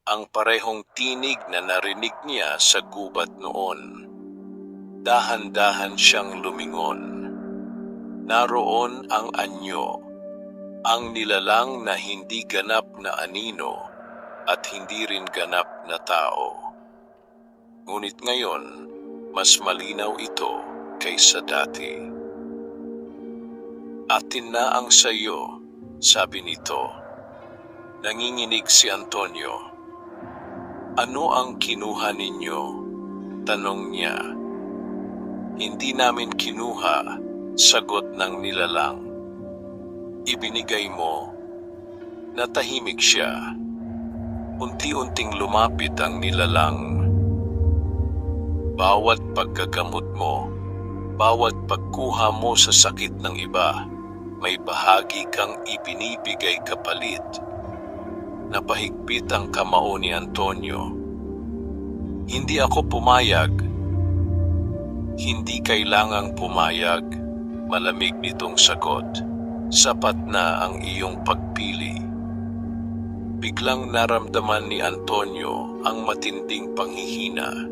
Ang parehong tinig na narinig niya sa gubat noon. Dahan-dahan siyang lumingon. Naroon ang anyo. Ang nilalang na hindi ganap na anino at hindi rin ganap na tao. Ngunit ngayon, mas malinaw ito kaysa dati. Atin na ang sayo, sabi nito. Nanginginig si Antonio. Ano ang kinuha ninyo? Tanong niya. Hindi namin kinuha, sagot ng nilalang. Ibinigay mo. Natahimik siya. Unti-unting lumapit ang nilalang. Bawat pagkagamot mo, bawat pagkuha mo sa sakit ng iba, may bahagi kang ibinibigay kapalit. Napahigpit ang kamao ni Antonio. Hindi ako pumayag. Hindi kailangang pumayag, malamig nitong sagot. Sapat na ang iyong pagpili. Biglang naramdaman ni Antonio ang matinding panghihina.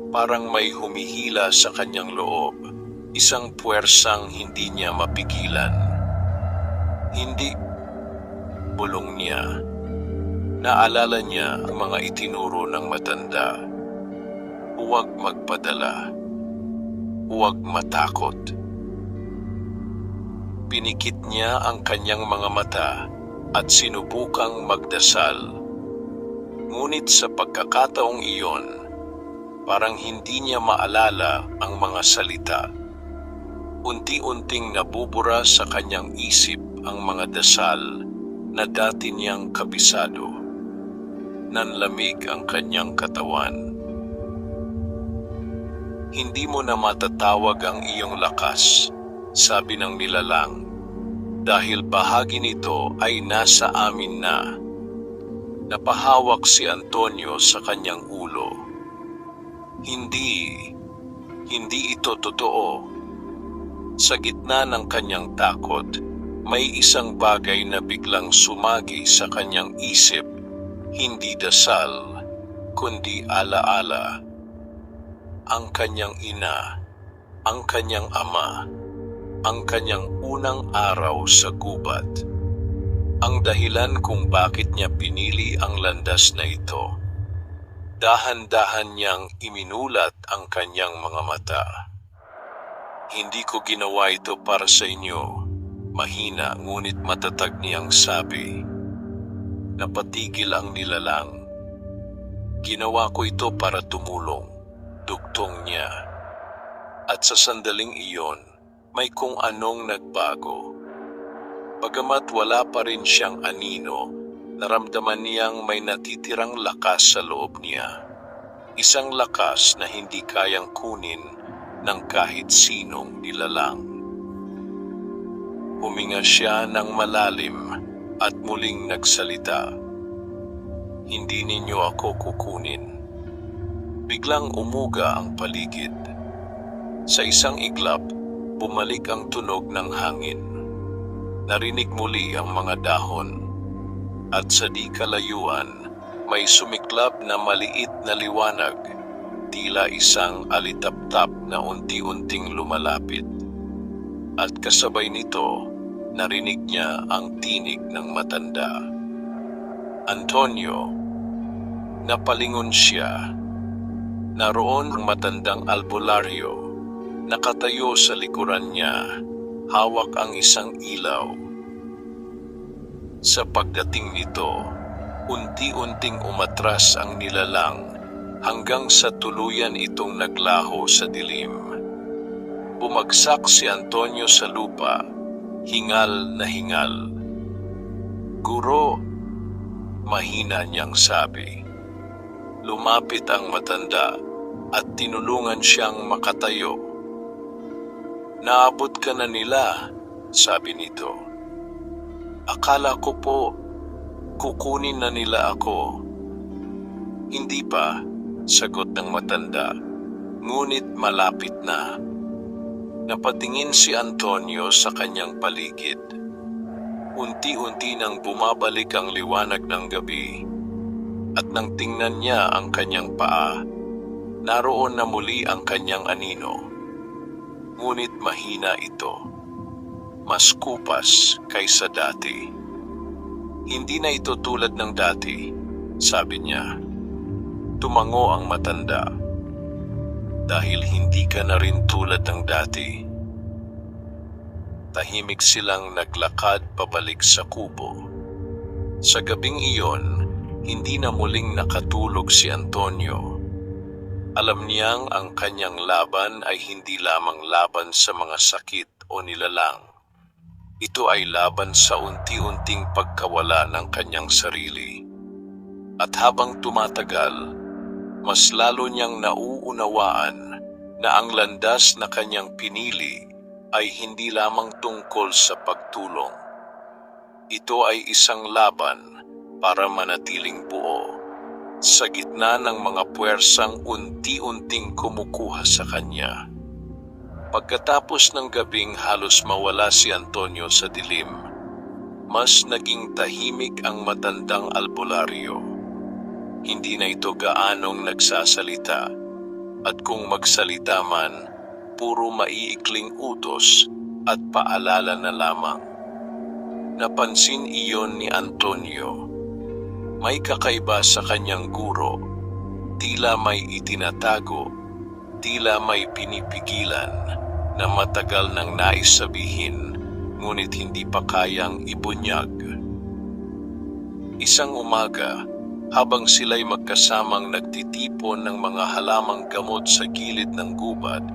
Parang may humihila sa kanyang loob, isang puwersang hindi niya mapigilan. Hindi, bulong niya. Naalala niya ang mga itinuro ng matanda. Huwag magpadala. Huwag matakot. Pinikit niya ang kanyang mga mata at sinubukang magdasal. Ngunit sa pagkakataong iyon, parang hindi niya maalala ang mga salita. Unti-unting nabubura sa kanyang isip ang mga dasal na dati niyang kabisado. Nanlamig ang kanyang katawan. Hindi mo na matatawag ang iyong lakas, sabi ng nilalang, dahil bahagi nito ay nasa amin na. Napahawak si Antonio sa kanyang ulo. Hindi ito totoo. Sa gitna ng kanyang takot, may isang bagay na biglang sumagi sa kanyang isip, hindi dasal, kundi alaala. Ang kanyang ina, ang kanyang ama, ang kanyang unang araw sa gubat. Ang dahilan kung bakit niya pinili ang landas na ito. Dahan-dahan niyang iminulat ang kanyang mga mata. Hindi ko ginawa ito para sa inyo, mahina ngunit matatag niyang sabi. Napatigil ang nilalang. Ginawa ko ito para tumulong, dugtong niya. At sa sandaling iyon, may kung anong nagbago. Bagamat wala pa rin siyang anino, naramdaman niyang may natitirang lakas sa loob niya. Isang lakas na hindi kayang kunin ng kahit sinong nilalang. Huminga siya ng malalim at muling nagsalita. Hindi ninyo ako kukunin. Biglang umuga ang paligid. Sa isang iglap, bumalik ang tunog ng hangin. Narinig muli ang mga dahon. At sa di kalayuan, may sumiklab na maliit na liwanag, tila isang alitaptap na unti-unting lumalapit. At kasabay nito, narinig niya ang tinig ng matanda. Antonio, napalingon siya. Naroon ang matandang albularyo, nakatayo sa likuran niya, hawak ang isang ilaw. Sa pagdating nito, unti-unting umatras ang nilalang hanggang sa tuluyan itong naglaho sa dilim. Bumagsak si Antonio sa lupa, hingal na hingal. Guro, mahina niyang sabi. Lumapit ang matanda at tinulungan siyang makatayo. Naabot ka na nila, sabi nito. Akala ko po, Kukunin na nila ako. Hindi pa, sagot ng matanda. Ngunit malapit na. Napatingin si Antonio sa kanyang paligid. Unti-unti nang bumabalik ang liwanag ng gabi. At nang tingnan niya ang kanyang paa, naroon na muli ang kanyang anino. Ngunit mahina ito. Mas kupas kaysa dati. Hindi na ito tulad ng dati, sabi niya. Tumango ang matanda. Dahil hindi ka na rin tulad ng dati. Tahimik silang naglakad pabalik sa kubo. Sa gabing iyon, hindi na muling nakatulog si Antonio. Alam niyang ang kanyang laban ay hindi lamang laban sa mga sakit o nilalang. Ito ay laban sa unti-unting pagkawala ng kanyang sarili. At habang tumatagal, mas lalo niyang nauunawaan na ang landas na kanyang pinili ay hindi lamang tungkol sa pagtulong. Ito ay isang laban para manatiling buo sa gitna ng mga puwersang unti-unting kumukuha sa kanya. Pagkatapos ng gabing halos mawala si Antonio sa dilim, mas naging tahimik ang matandang albularyo. Hindi na ito gaanong nagsasalita, at kung magsalita man, puro maiikling utos at paalala na lamang. Napansin iyon ni Antonio. May kakaiba sa kanyang guro, tila may itinatago, tila may pinipigilan na matagal nang nais sabihin, ngunit hindi pa kayang ibunyag. Isang umaga, habang sila'y magkasamang nagtitipon ng mga halamang gamot sa gilid ng gubat,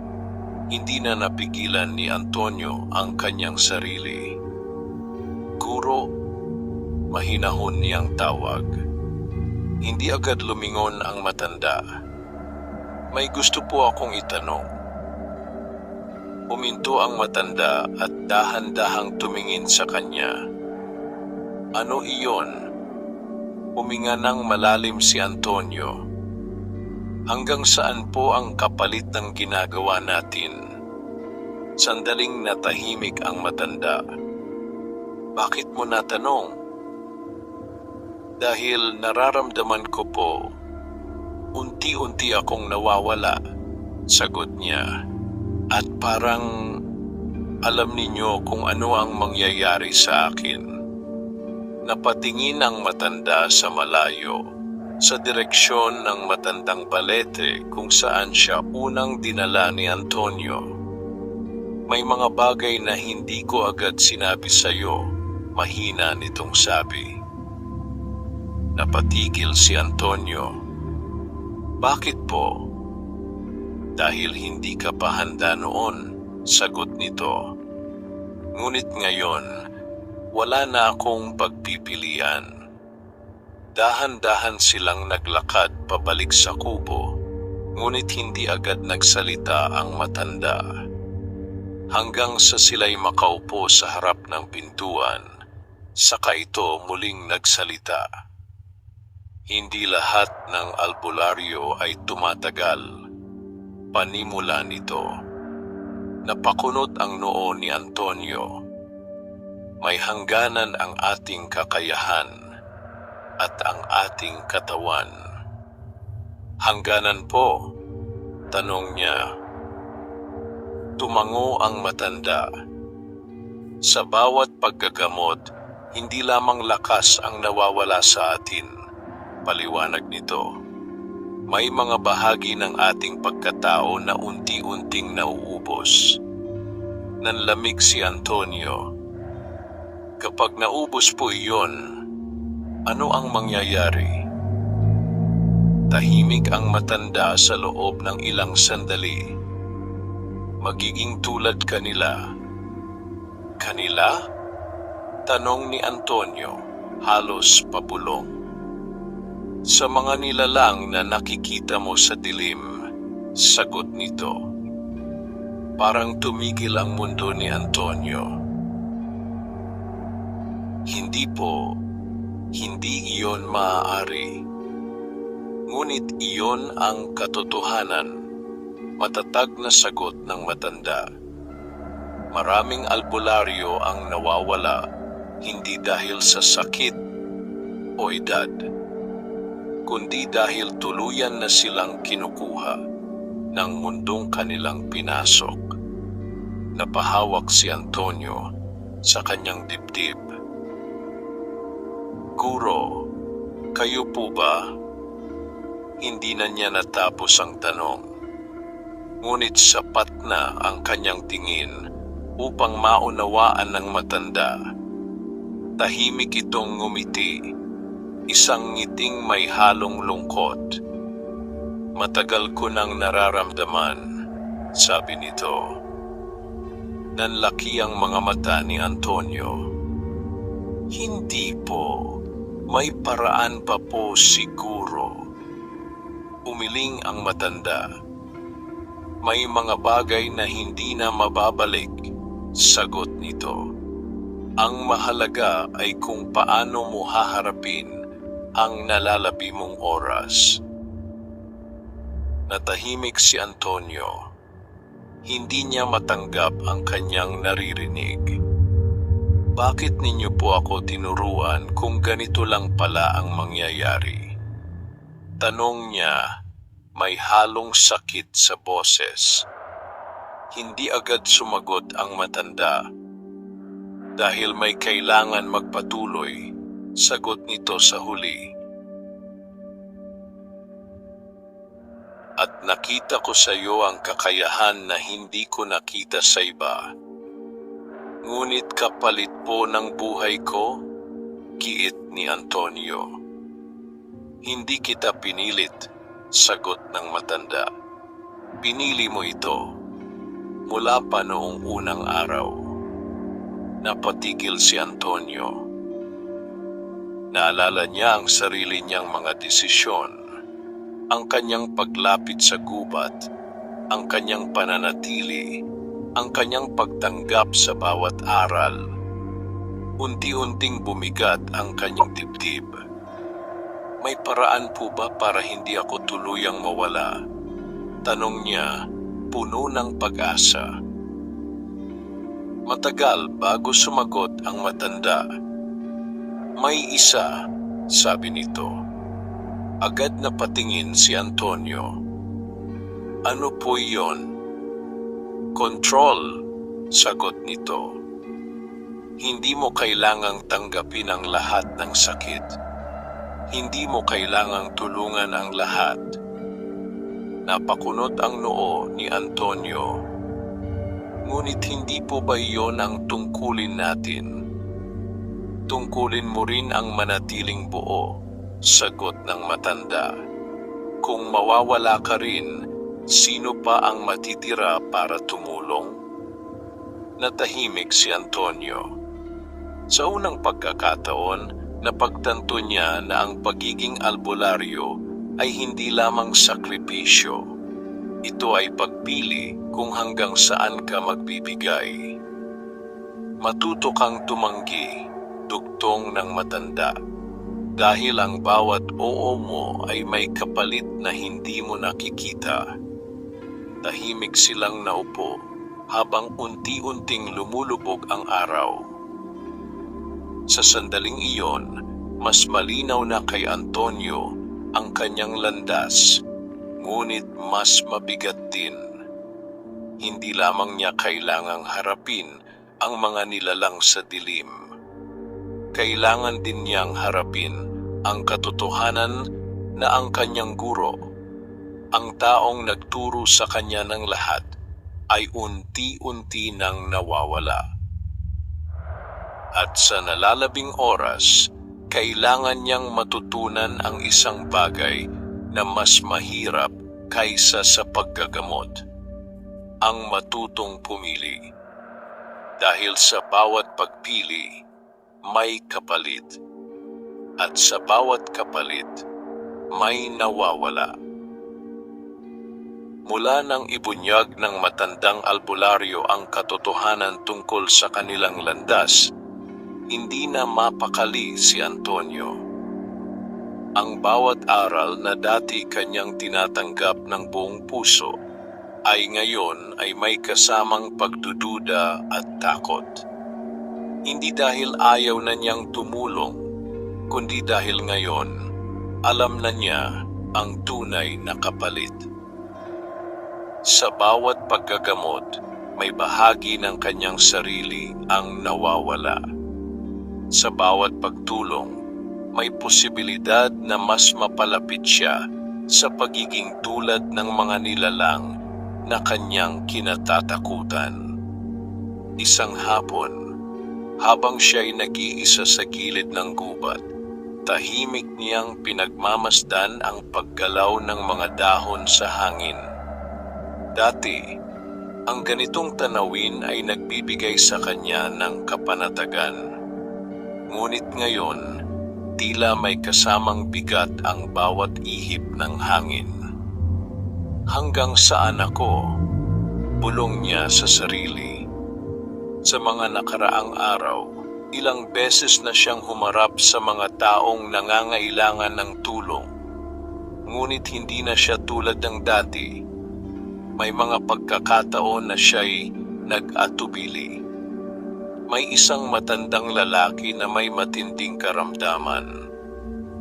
hindi na napigilan ni Antonio ang kanyang sarili. Guro, mahinahon niyang tawag. Hindi agad lumingon ang matanda. May gusto po akong itanong. Huminto ang matanda at dahan-dahang tumingin sa kanya. Ano iyon? Huminga ng malalim si Antonio. Hanggang saan po ang kapalit ng ginagawa natin? Sandaling natahimik ang matanda. Bakit mo natanong? Dahil nararamdaman ko po, unti-unti akong nawawala, sagot niya. At parang alam ninyo kung ano ang mangyayari sa akin. Napatingin ang matanda sa malayo, sa direksyon ng matandang balete kung saan siya unang dinala ni Antonio. May mga bagay na hindi ko agad sinabi sa iyo, mahina nitong sabi. Napatigil si Antonio. Bakit po? Dahil hindi ka pa handa noon, sagot nito. Ngunit ngayon, wala na akong pagpipilian. Dahan-dahan silang naglakad pabalik sa kubo, ngunit hindi agad nagsalita ang matanda. Hanggang sa sila'y makaupo sa harap ng pintuan, saka ito muling nagsalita. Hindi lahat ng albularyo ay tumatagal. Panimula nito. Napakunot ang noo ni Antonio. May hangganan ang ating kakayahan at ang ating katawan. Hangganan po? Tanong niya. Tumango ang matanda. Sa bawat paggagamot, hindi lamang lakas ang nawawala sa atin. Paliwanag nito. May mga bahagi ng ating pagkatao na unti-unting nauubos. Nanlamig si Antonio. Kapag naubos po iyon, ano ang mangyayari? Tahimik ang matanda sa loob ng ilang sandali. Magiging tulad kanila. Kanila? Tanong ni Antonio, halos pabulong. Sa mga nilalang na nakikita mo sa dilim, sagot nito. Parang tumigil ang mundo ni Antonio. Hindi po, Hindi iyon maaari. Ngunit iyon ang katotohanan. Matatag na sagot ng matanda. Maraming albularyo ang nawawala, hindi dahil sa sakit o edad, kundi dahil tuluyan na silang kinukuha ng mundong kanilang pinasok. Napahawak si Antonio sa kanyang dibdib. Guro, kayo po ba? Hindi na niya natapos ang tanong. Ngunit sapat na ang kanyang tingin upang maunawaan ng matanda. Tahimik itong ngumiti, isang ngiting may halong lungkot. Matagal ko nang nararamdaman, sabi nito. Nanlaki ang mga mata ni Antonio. Hindi po, may paraan pa po siguro. Umiling ang matanda. May mga bagay na hindi na mababalik, sagot nito. Ang mahalaga ay kung paano mo haharapin ang nalalabi mong oras. Natahimik si Antonio. Hindi niya matanggap ang kanyang naririnig. Bakit ninyo po ako tinuruan kung ganito lang pala ang mangyayari? Tanong niya, may halong sakit sa boses. Hindi agad sumagot ang matanda. Dahil may kailangan magpatuloy, sagot nito sa huli. At nakita ko sa iyo ang kakayahan na hindi ko nakita sa iba. Ngunit kapalit po ng buhay ko, giit ni Antonio. Hindi kita pinilit, sagot ng matanda. Pinili mo ito mula pa noong unang araw. Napatigil si Antonio. Naalala niya ang sarili niyang mga desisyon, ang kanyang paglapit sa gubat, ang kanyang pananatili, ang kanyang pagtanggap sa bawat aral. Unti-unting bumigat ang kanyang dibdib. May paraan po ba para hindi ako tuluyang mawala? Tanong niya, puno ng pag-asa. Matagal bago sumagot ang matanda. May isa, sabi nito. Agad na patingin si Antonio. Ano po iyon? Control, sagot nito. Hindi mo kailangang tanggapin ang lahat ng sakit. Hindi mo kailangang tulungan ang lahat. Napakunot ang noo ni Antonio. Ngunit hindi po ba iyon ang tungkulin natin? Tungkulin mo rin ang manatiling buo, sagot ng matanda. Kung mawawala ka rin, sino pa ang matitira para tumulong? Natahimik si Antonio. Sa unang pagkakataon, napagtanto niya na ang pagiging albularyo ay hindi lamang sakripisyo. Ito ay pagpili kung hanggang saan ka magbibigay. Matuto kang tumanggi, dugtong ng matanda. Dahil ang bawat oo mo ay may kapalit na hindi mo nakikita. Tahimik silang naupo habang unti-unting lumulubog ang araw. Sa sandaling iyon, mas malinaw na kay Antonio ang kanyang landas, ngunit mas mabigat din. Hindi lamang niya kailangang harapin ang mga nilalang sa dilim. Kailangan din niyang harapin ang katotohanan na ang kanyang guro, ang taong nagturo sa kanya ng lahat, ay unti-unti nang nawawala. At sa nalalabing oras, kailangan niyang matutunan ang isang bagay na mas mahirap kaysa sa paggagamot. Ang matutong pumili. Dahil sa bawat pagpili, may kapalit. At sa bawat kapalit, may nawawala. Mula nang ibunyag ng matandang albularyo ang katotohanan tungkol sa kanilang landas, Hindi na mapakali si Antonio. Ang bawat aral na dati kanyang tinatanggap ng buong puso ay ngayon ay may kasamang pagdududa at takot. Hindi dahil ayaw na niyang tumulong, kundi dahil ngayon alam na niya ang tunay na kapalit. Sa bawat paggagamot, may bahagi ng kanyang sarili ang nawawala. Sa bawat pagtulong, may posibilidad na mas mapalapit siya sa pagiging tulad ng mga nilalang na kanyang kinatatakutan. Isang hapon, habang siya'y nag-iisa sa gilid ng gubat, tahimik niyang pinagmamasdan ang paggalaw ng mga dahon sa hangin. Dati, ang ganitong tanawin ay nagbibigay sa kanya ng kapanatagan. Ngunit ngayon, tila may kasamang bigat ang bawat ihip ng hangin. Hanggang saan ako? Bulong niya sa sarili. Sa mga nakaraang araw, ilang beses na siyang humarap sa mga taong nangangailangan ng tulong. Ngunit hindi na siya tulad ng dati. May mga pagkakataon na siya'y nag-atubili. May isang matandang lalaki na may matinding karamdaman.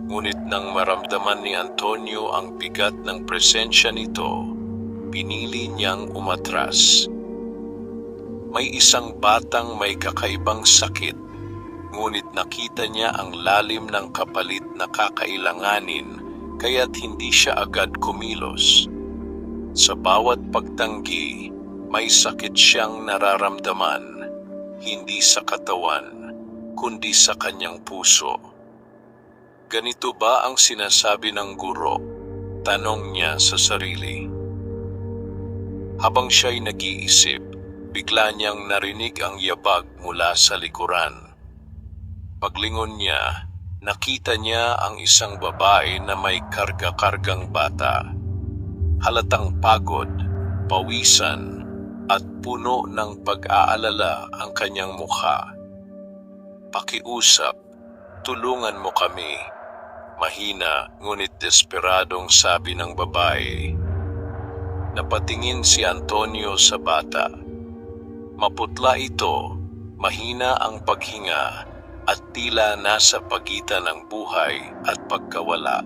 Ngunit nang maramdaman ni Antonio ang bigat ng presensya nito, pinili niyang umatras. May isang batang may kakaibang sakit, ngunit nakita niya ang lalim ng kapalit na kakailanganin, kaya't hindi siya agad kumilos. Sa bawat pagtanggi, may sakit siyang nararamdaman. Hindi sa katawan, kundi sa kanyang puso. Ganito ba ang sinasabi ng guro? Tanong niya sa sarili. Habang siya'y nag-iisip, bigla niyang narinig ang yabag mula sa likuran. Paglingon niya, nakita niya ang isang babae na may karga-kargang bata. Halatang pagod, pawisan, at puno ng pag-aalala ang kanyang mukha. Pakiusap, tulungan mo kami. Mahina ngunit desperadong sabi ng babae. Napatingin si Antonio sa bata. Maputla ito, mahina ang paghinga, at tila nasa pagitan ng buhay at pagkawala.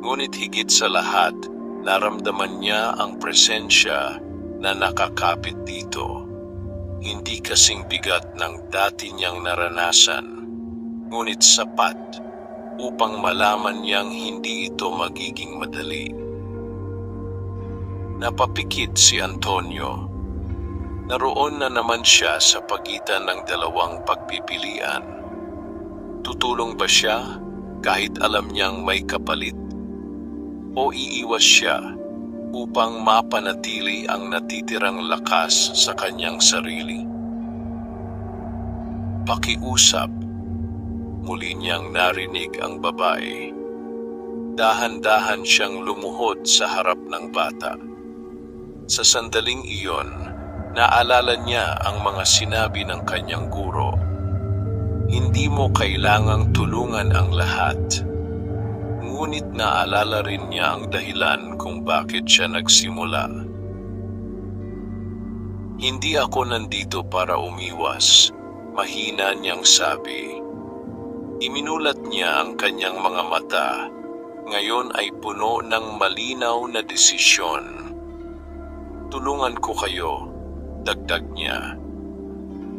Ngunit higit sa lahat, naramdaman niya ang presensya na nakakapit dito. Hindi kasing bigat ng dati niyang naranasan, ngunit sapat upang malaman niyang hindi ito magiging madali. Napapikit si Antonio. Naroon na naman siya sa pagitan ng dalawang pagpipilian. Tutulong ba siya kahit alam niyang may kapalit? O iiwas siya upang mapanatili ang natitirang lakas sa kanyang sarili? Pakiusap, muli niyang narinig ang babae. Dahan-dahan siyang lumuhod sa harap ng bata. Sa sandaling iyon, naalala niya ang mga sinabi ng kanyang guro. Hindi mo kailangang tulungan ang lahat. Ngunit naalala rin niya ang dahilan kung bakit siya nagsimula. Hindi ako nandito para umiwas, mahina niyang sabi. Iminulat niya ang kanyang mga mata. Ngayon ay puno ng malinaw na desisyon. Tulungan ko kayo, dagdag niya.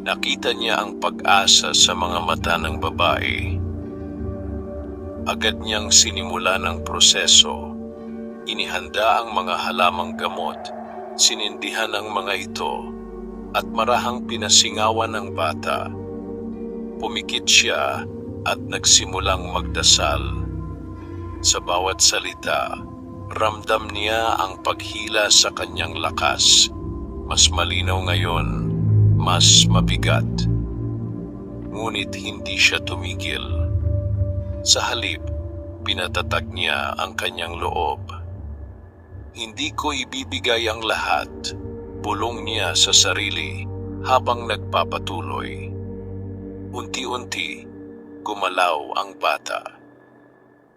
Nakita niya ang pag-asa sa mga mata ng babae. Agad niyang sinimula ng proseso. Inihanda ang mga halamang gamot, sinindihan ang mga ito, at marahang pinasingawan ng bata. Pumikit siya at nagsimulang magdasal. Sa bawat salita, ramdam niya ang paghila sa kanyang lakas. Mas malinaw ngayon, mas mabigat. Ngunit hindi siya tumigil. Sa halip, pinatatag niya ang kanyang loob. Hindi ko ibibigay ang lahat, bulong niya sa sarili habang nagpapatuloy. Unti-unti, gumalaw ang bata.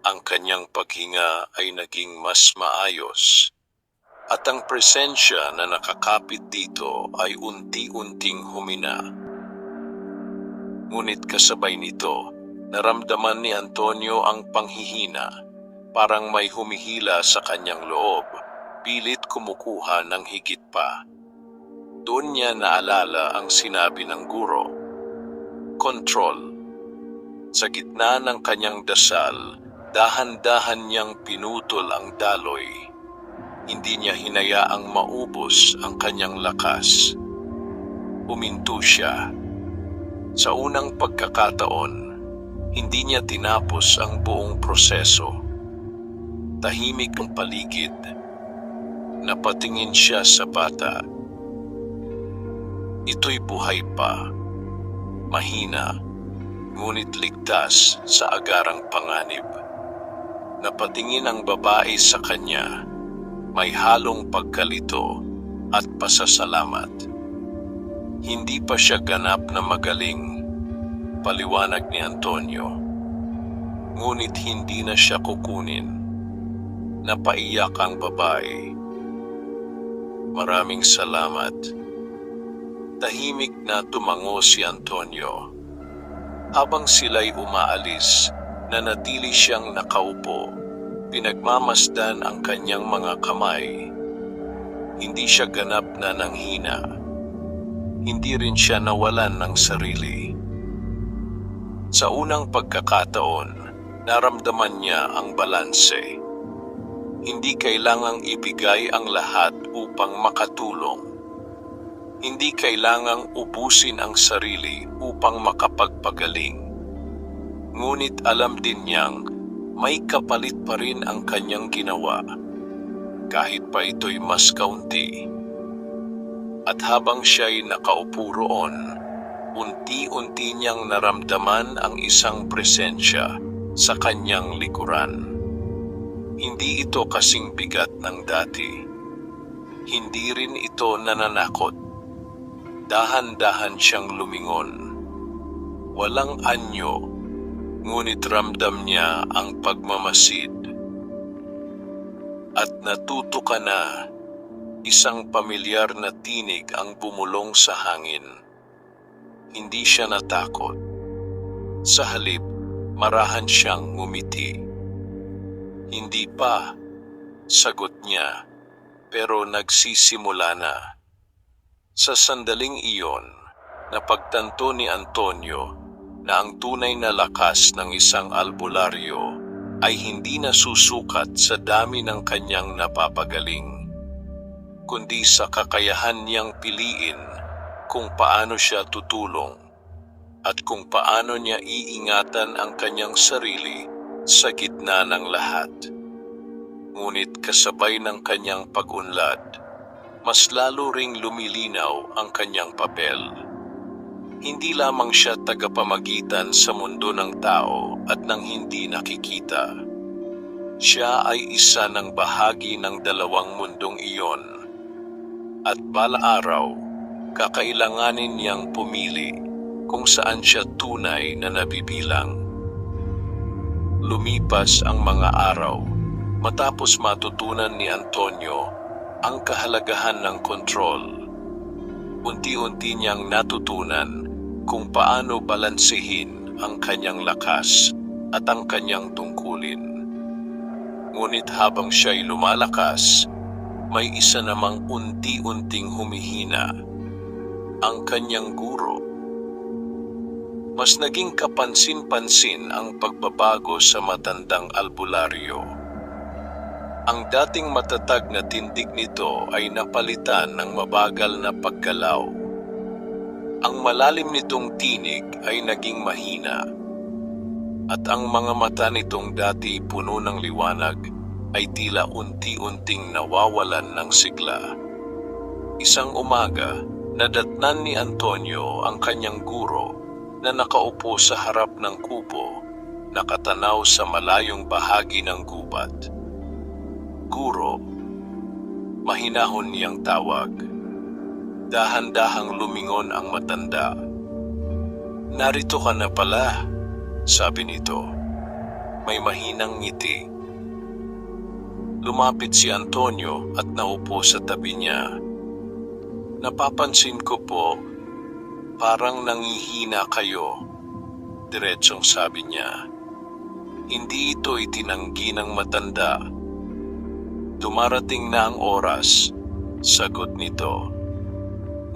Ang kanyang paghinga ay naging mas maayos, at ang presensya na nakakapit dito ay unti-unting humina. Ngunit kasabay nito, naramdaman ni Antonio ang panghihina, parang may humihila sa kanyang loob, pilit kumukuha ng higit pa. Doon niya naalala ang sinabi ng guro, "Control." Sa gitna ng kanyang dasal, dahan-dahan niyang pinutol ang daloy. Hindi niya hinayaang maubos ang kanyang lakas. Huminto siya. Sa unang pagkakataon, hindi niya tinapos ang buong proseso. Tahimik ang paligid. Napatingin siya sa bata. Ito'y buhay pa, mahina, ngunit ligtas sa agarang panganib. Napatingin ang babae sa kanya, may halong pagkalito at pasasalamat. Hindi pa siya ganap na magaling, paliwanag ni Antonio. Ngunit hindi na siya kukunin. Napaiyak ang babae. Maraming salamat. Tahimik na tumango si Antonio. Habang sila'y umaalis, nanatili siyang nakaupo, pinagmamasdan ang kanyang mga kamay. Hindi siya ganap na nanghina. Hindi rin siya nawalan ng sarili. Sa unang pagkakataon, naramdaman niya ang balanse. Hindi kailangang ibigay ang lahat upang makatulong. Hindi kailangang ubusin ang sarili upang makapagpagaling. Ngunit alam din niyang may kapalit pa rin ang kanyang ginawa, kahit pa ito'y mas kaunti. At habang siya'y nakaupo roon, unti-unti niyang naramdaman ang isang presensya sa kanyang likuran. Hindi ito kasing bigat ng dati. Hindi rin ito nananakot. Dahan-dahan siyang lumingon. Walang anyo, ngunit ramdam niya ang pagmamasid. At natuto ka na, isang pamilyar na tinig ang bumulong sa hangin. Hindi siya natakot. Sa halip, marahan siyang ngumiti. Hindi pa, sagot niya, pero nagsisimula na. Sa sandaling iyon, napagtanto ni Antonio na ang tunay na lakas ng isang albularyo ay hindi nasusukat sa dami ng kanyang napapagaling, kundi sa kakayahan niyang piliin kung paano siya tutulong at kung paano niya iingatan ang kanyang sarili sa gitna ng lahat. Ngunit kasabay ng kanyang pag-unlad, mas lalo ring lumilinaw ang kanyang papel. Hindi lamang siya tagapamagitan sa mundo ng tao at ng hindi nakikita. Siya ay isa ng bahagi ng dalawang mundong iyon. At bala araw, kakailanganin niyang pumili kung saan siya tunay na nabibilang. Lumipas ang mga araw matapos matutunan ni Antonio ang kahalagahan ng kontrol. Unti-unti niyang natutunan kung paano balansehin ang kanyang lakas at ang kanyang tungkulin. Ngunit habang siya'y lumalakas, may isa namang unti-unting humihina, ang kanyang guro. Mas naging kapansin-pansin ang pagbabago sa matandang albularyo. Ang dating matatag na tindig nito ay napalitan ng mabagal na paggalaw. Ang malalim nitong tinig ay naging mahina, at ang mga mata nitong dati puno ng liwanag ay tila unti-unting nawawalan ng sigla. Isang umaga, nadatnan ni Antonio ang kanyang guro na nakaupo sa harap ng kubo, nakatanaw sa malayong bahagi ng gubat. Guro, mahinahon niyang tawag. Dahan-dahang lumingon ang matanda. Narito ka na pala, sabi nito. May mahinang ngiti. Lumapit si Antonio at naupo sa tabi niya. Napapansin ko po, parang nangihina kayo, diretsong sabi niya. Hindi ito itinanggi ng matanda. Dumarating na ang oras, sagot nito.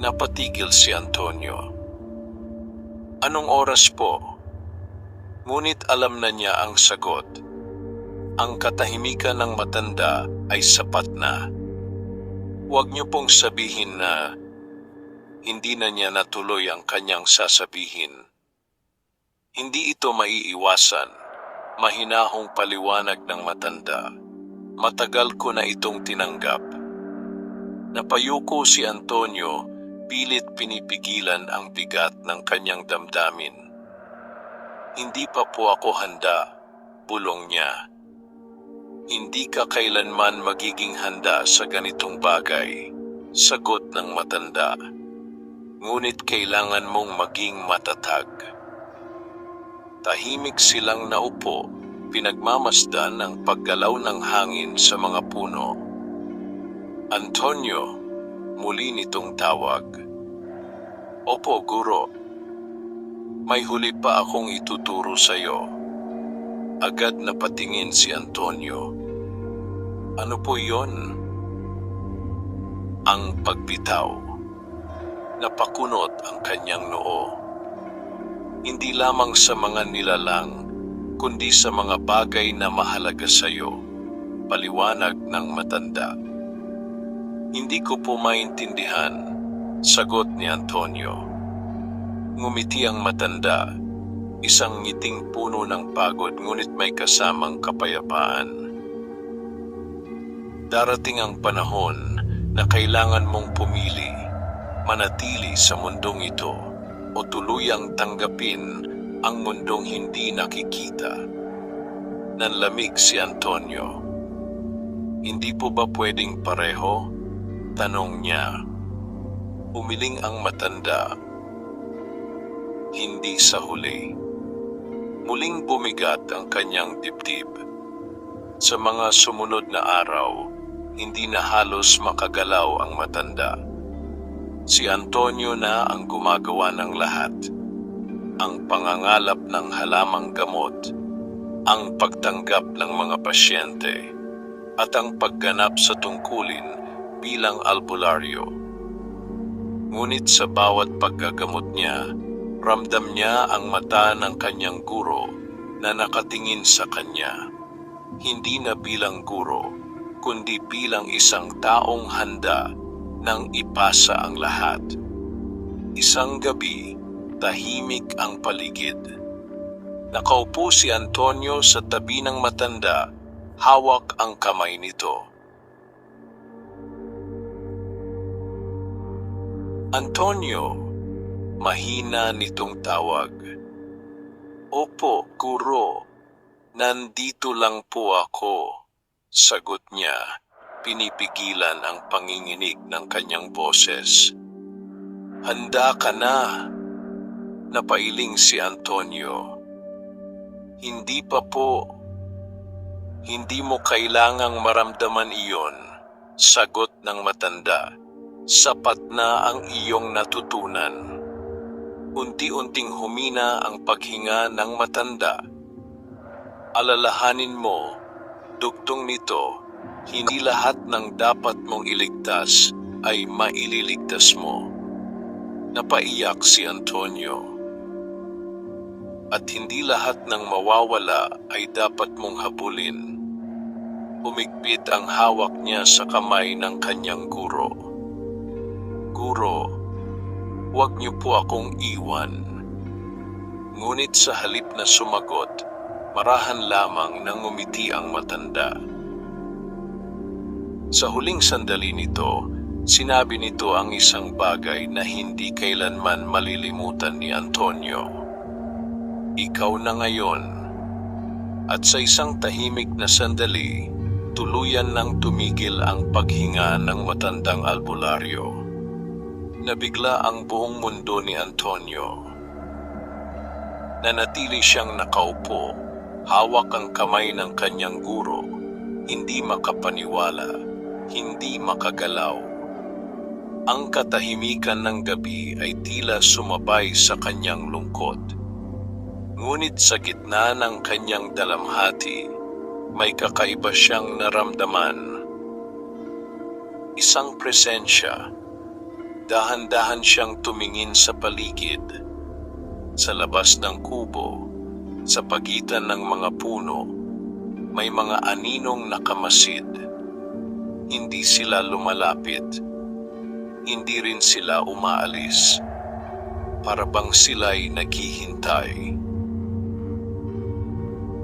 Napatigil si Antonio. Anong oras po? Ngunit alam na niya ang sagot. Ang katahimikan ng matanda ay sapat na. Huwag niyo pong sabihin na hindi na niya natuloy ang kanyang sasabihin. Hindi ito maiiwasan, mahinahong paliwanag ng matanda. Matagal ko na itong tinanggap. Napayuko si Antonio, pilit pinipigilan ang bigat ng kanyang damdamin. Hindi pa po ako handa, bulong niya. Hindi ka kailanman magiging handa sa ganitong bagay, sagot ng matanda. Ngunit kailangan mong maging matatag. Tahimik silang naupo, pinagmamasdan ang paggalaw ng hangin sa mga puno. Antonio, muli nitong tawag. Opo, guro. May huli pa akong ituturo sa iyo. Agad napatingin si Antonio. Ano po yon? Ang pagbitaw. Napakunot ang kanyang noo. Hindi lamang sa mga nilalang, kundi sa mga bagay na mahalaga sa iyo, paliwanag ng matanda. Hindi ko po maintindihan, sagot ni Antonio. Ngumiti ang matanda, isang ngiting puno ng pagod ngunit may kasamang kapayapaan. Darating ang panahon na kailangan mong pumili, manatili sa mundong ito o tuluyang tanggapin ang mundong hindi nakikita. Nanlamig si Antonio. Hindi po ba pwedeng pareho? Tanong niya. Umiling ang matanda. Hindi sa huli. Muling bumigat ang kanyang dibdib. Sa mga sumunod na araw, hindi na halos makagalaw ang matanda. Si Antonio na ang gumagawa ng lahat. Ang pangangalap ng halamang gamot, ang pagtanggap ng mga pasyente, at ang pagganap sa tungkulin bilang albularyo. Ngunit sa bawat paggagamot niya, ramdam niya ang mata ng kanyang guro na nakatingin sa kanya. Hindi na bilang guro, kundi bilang isang taong handa nang ipasa ang lahat. Isang gabi, tahimik ang paligid. Nakaupo si Antonio sa tabi ng matanda, hawak ang kamay nito. Antonio, mahina nitong tawag. Opo, guro. Nandito lang po ako, sagot niya, pinipigilan ang panginginig ng kanyang boses. Handa ka na, napailing si Antonio. Hindi pa po. Hindi mo kailangang maramdaman iyon, sagot ng matanda. Sapat na ang iyong natutunan. Unti-unting humina ang paghinga ng matanda. Alalahanin mo, dugtong nito, hindi lahat ng dapat mong iligtas ay maililigtas mo. Napaiyak si Antonio. At hindi lahat ng mawawala ay dapat mong habulin. Umigpit ang hawak niya sa kamay ng kanyang guro. Guro, huwag niyo po akong iwan. Ngunit sa halip na sumagot, marahan lamang nang ngumiti ang matanda. Sa huling sandali nito, sinabi nito ang isang bagay na hindi kailanman malilimutan ni Antonio. Ikaw na ngayon. At sa isang tahimik na sandali, tuluyan nang tumigil ang paghinga ng matandang albularyo. Nabigla ang buong mundo ni Antonio. Nanatili siyang nakaupo, hawak ang kamay ng kanyang guro, hindi makapaniwala, hindi makagalaw. Ang katahimikan ng gabi ay tila sumabay sa kanyang lungkot. Ngunit sa gitna ng kanyang dalamhati, may kakaiba siyang naramdaman. Isang presensya. Dahan-dahan siyang tumingin sa paligid. Sa labas ng kubo, sa pagitan ng mga puno, may mga aninong nakamasid. Hindi sila lumalapit. Hindi rin sila umaalis. Para bang sila'y naghihintay.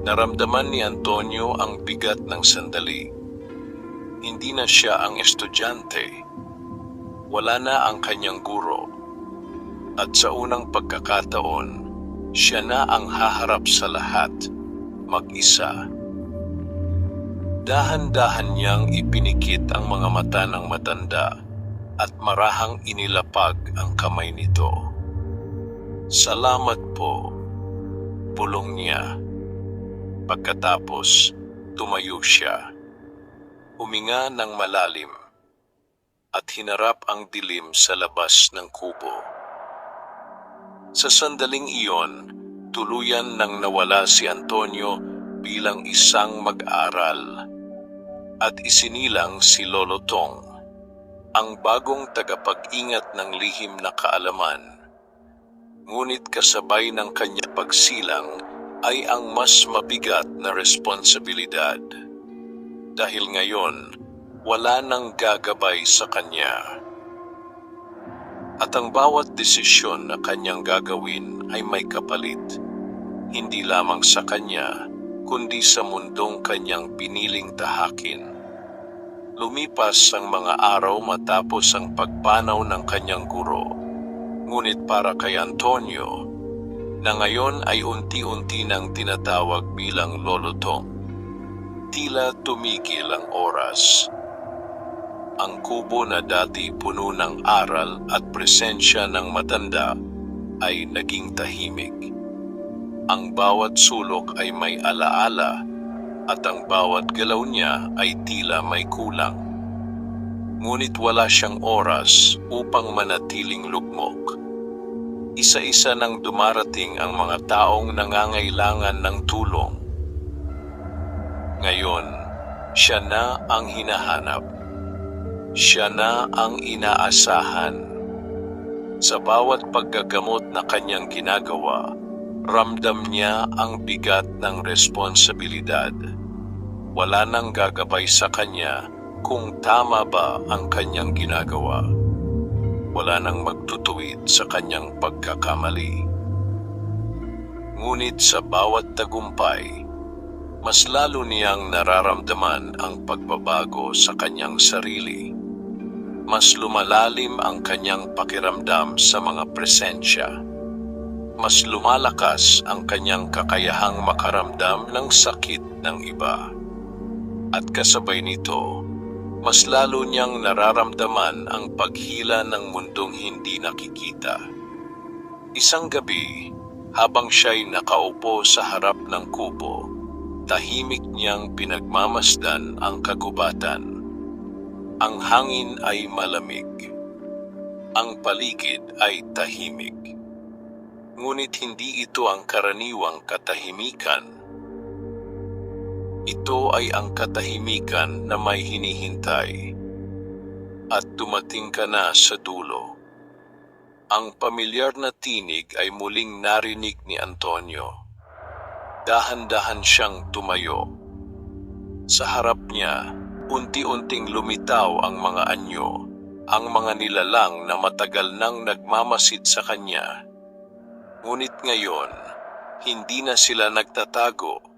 Naramdaman ni Antonio ang bigat ng sandali. Hindi na siya ang estudyante. Wala na ang kanyang guro. At sa unang pagkakataon, siya na ang haharap sa lahat, mag-isa. Dahan-dahan niyang ipinikit ang mga mata ng matanda at marahang inilapag ang kamay nito. "Salamat po," bulong niya. Pagkatapos, tumayo siya. Huminga ng malalim at hinarap ang dilim sa labas ng kubo. Sa sandaling iyon, tuluyan nang nawala si Antonio bilang isang mag-aaral at isinilang si Lolo Tong, ang bagong tagapag-ingat ng lihim na kaalaman. Ngunit kasabay ng kanyang pagsilang ay ang mas mabigat na responsibilidad. Dahil ngayon, wala nang gagabay sa kanya. At ang bawat desisyon na kanyang gagawin ay may kapalit. Hindi lamang sa kanya, kundi sa mundong kanyang piniling tahakin. Lumipas ang mga araw matapos ang pagpanaw ng kanyang guro. Ngunit para kay Antonio, na ngayon ay unti-unti nang tinatawag bilang Lolo Tong, tila tumigil ang oras. Ang kubo na dati puno ng aral at presensya ng matanda ay naging tahimik. Ang bawat sulok ay may alaala at ang bawat galaw niya ay tila may kulang. Ngunit wala siyang oras upang manatiling lugmok. Isa-isa nang dumarating ang mga taong nangangailangan ng tulong. Ngayon, siya na ang hinahanap. Siya na ang inaasahan. Sa bawat paggagamot na kanyang ginagawa, ramdam niya ang bigat ng responsibilidad. Wala nang gagabay sa kanya kung tama ba ang kanyang ginagawa. Wala nang magtutuwid sa kanyang pagkakamali. Ngunit sa bawat tagumpay, mas lalo niyang nararamdaman ang pagbabago sa kanyang sarili. Mas lumalalim ang kanyang pakiramdam sa mga presensya. Mas lumalakas ang kanyang kakayahang makaramdam ng sakit ng iba. At kasabay nito, mas lalo niyang nararamdaman ang paghila ng mundong hindi nakikita. Isang gabi, habang siya'y nakaupo sa harap ng kubo, tahimik niyang pinagmamasdan ang kagubatan. Ang hangin ay malamig. Ang paligid ay tahimik. Ngunit hindi ito ang karaniwang katahimikan. Ito ay ang katahimikan na may hinihintay. At dumating ka na sa dulo. Ang pamilyar na tinig ay muling narinig ni Antonio. Dahan-dahan siyang tumayo. Sa harap niya, unti-unting lumitaw ang mga anyo, ang mga nilalang na matagal nang nagmamasid sa kanya. Ngunit ngayon, hindi na sila nagtatago.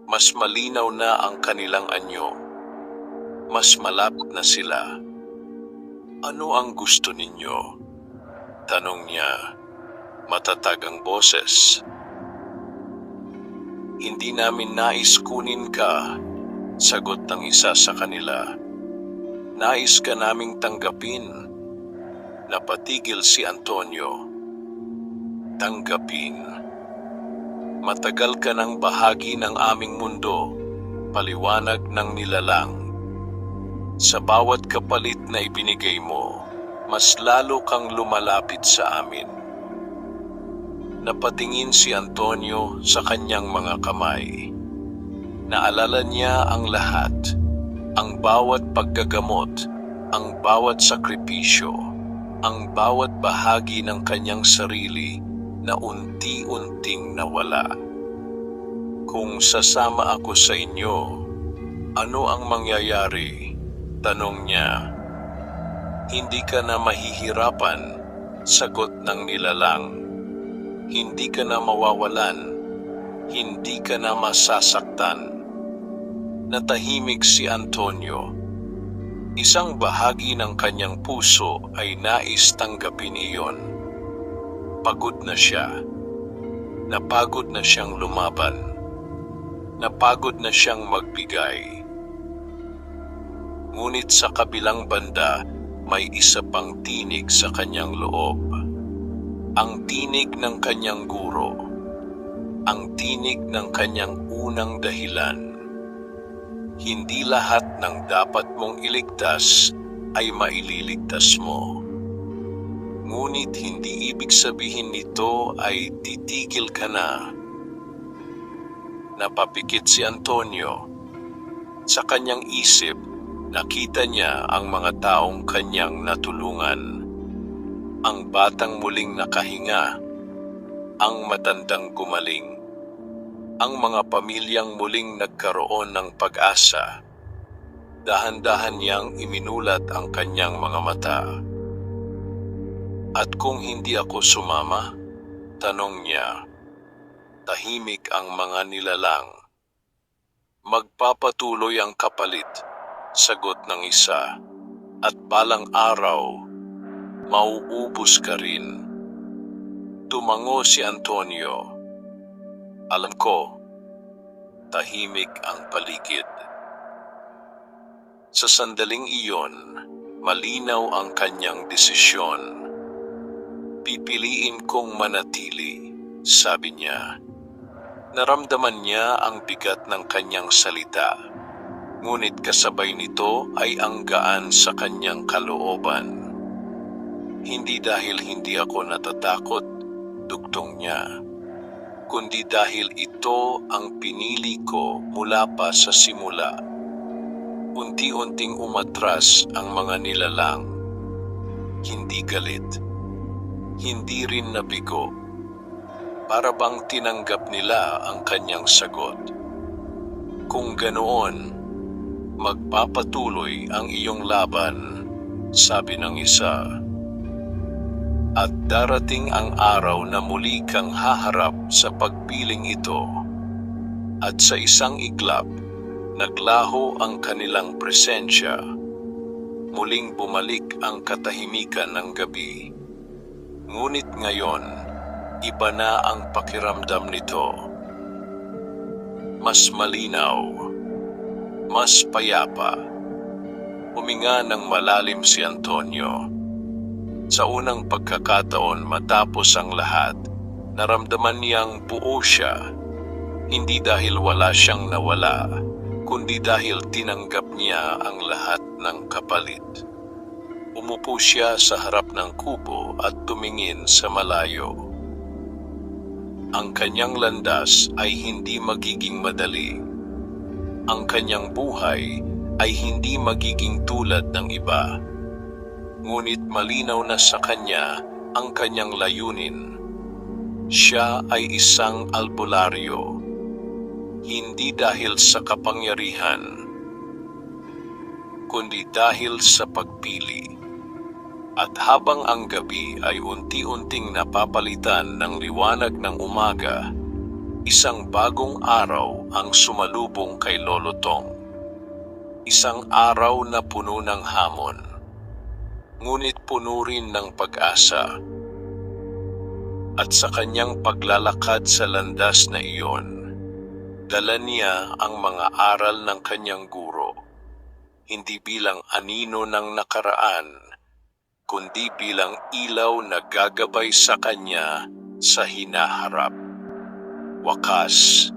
Mas malinaw na ang kanilang anyo. Mas malapit na sila. "Ano ang gusto ninyo?" tanong niya, matatag ang boses. "Hindi namin nais kunin ka," sagot ng isa sa kanila. "Nais ka naming tanggapin." Napatigil si Antonio. Tanggapin? Matagal ka ng bahagi ng aming mundo, paliwanag ng nilalang. Sa bawat kapalit na ibinigay mo, mas lalo kang lumalapit sa amin. Napatingin si Antonio sa kanyang mga kamay. Naalala niya ang lahat, ang bawat paggagamot, ang bawat sakripisyo, ang bawat bahagi ng kanyang sarili na unti-unting nawala. Kung sasama ako sa inyo, ano ang mangyayari? Tanong niya. Hindi ka na mahihirapan, sagot ng nilalang. Hindi ka na mawawalan, hindi ka na masasaktan. Natahimik si Antonio. Isang bahagi ng kanyang puso ay nais tanggapin iyon. Pagod na siya. Napagod na siyang lumaban. Napagod na siyang magbigay. Ngunit sa kabilang banda, may isa pang tinig sa kanyang loob. Ang tinig ng kanyang guro. Ang tinig ng kanyang unang dahilan. Hindi lahat ng dapat mong iligtas ay maililigtas mo. Ngunit hindi ibig sabihin nito ay titigil ka na. Napapikit si Antonio. Sa kanyang isip, nakita niya ang mga taong kanyang natulungan. Ang batang muling nakahinga, ang matandang gumaling, ang mga pamilyang muling nagkaroon ng pag-asa. Dahan-dahan niyang iminulat ang kanyang mga mata. At kung hindi ako sumama? Tanong niya. Tahimik ang mga nilalang. Magpapatuloy ang kapalit, sagot ng isa. At balang araw, mauubos ka rin. Tumango si Antonio. Alam ko, tahimik ang paligid. Sa sandaling iyon, malinaw ang kanyang desisyon. Pipiliin kong manatili, sabi niya. Naramdaman niya ang bigat ng kanyang salita, ngunit kasabay nito ay ang gaan sa kanyang kalooban. Hindi dahil hindi ako natatakot, dugtong niya, kundi dahil ito ang pinili ko mula pa sa simula. Unti-unting umatras ang mga nilalang. Hindi galit. Hindi rin nabigo. Para bang tinanggap nila ang kanyang sagot. Kung ganoon, magpapatuloy ang iyong laban, sabi ng isa. At darating ang araw na muli kang haharap sa pagpiling ito. At sa isang iglap, naglaho ang kanilang presensya. Muling bumalik ang katahimikan ng gabi. Ngunit ngayon, iba na ang pakiramdam nito. Mas malinaw, mas payapa. Huminga ng malalim si Antonio. Sa unang pagkakataon matapos ang lahat, naramdaman niyang buo siya. Hindi dahil wala siyang nawala, kundi dahil tinanggap niya ang lahat ng kapalit. Umupo siya sa harap ng kubo at tumingin sa malayo. Ang kanyang landas ay hindi magiging madali. Ang kanyang buhay ay hindi magiging tulad ng iba. Ngunit malinaw na sa kanya ang kanyang layunin. Siya ay isang albularyo. Hindi dahil sa kapangyarihan, kundi dahil sa pagpili. At habang ang gabi ay unti-unting napapalitan ng liwanag ng umaga, isang bagong araw ang sumalubong kay Lolo Tong. Isang araw na puno ng hamon, ngunit puno rin ng pag-asa. At sa kanyang paglalakad sa landas na iyon, dala niya ang mga aral ng kanyang guro, hindi bilang anino ng nakaraan, kundi bilang ilaw na gagabay sa kanya sa hinaharap. Wakas,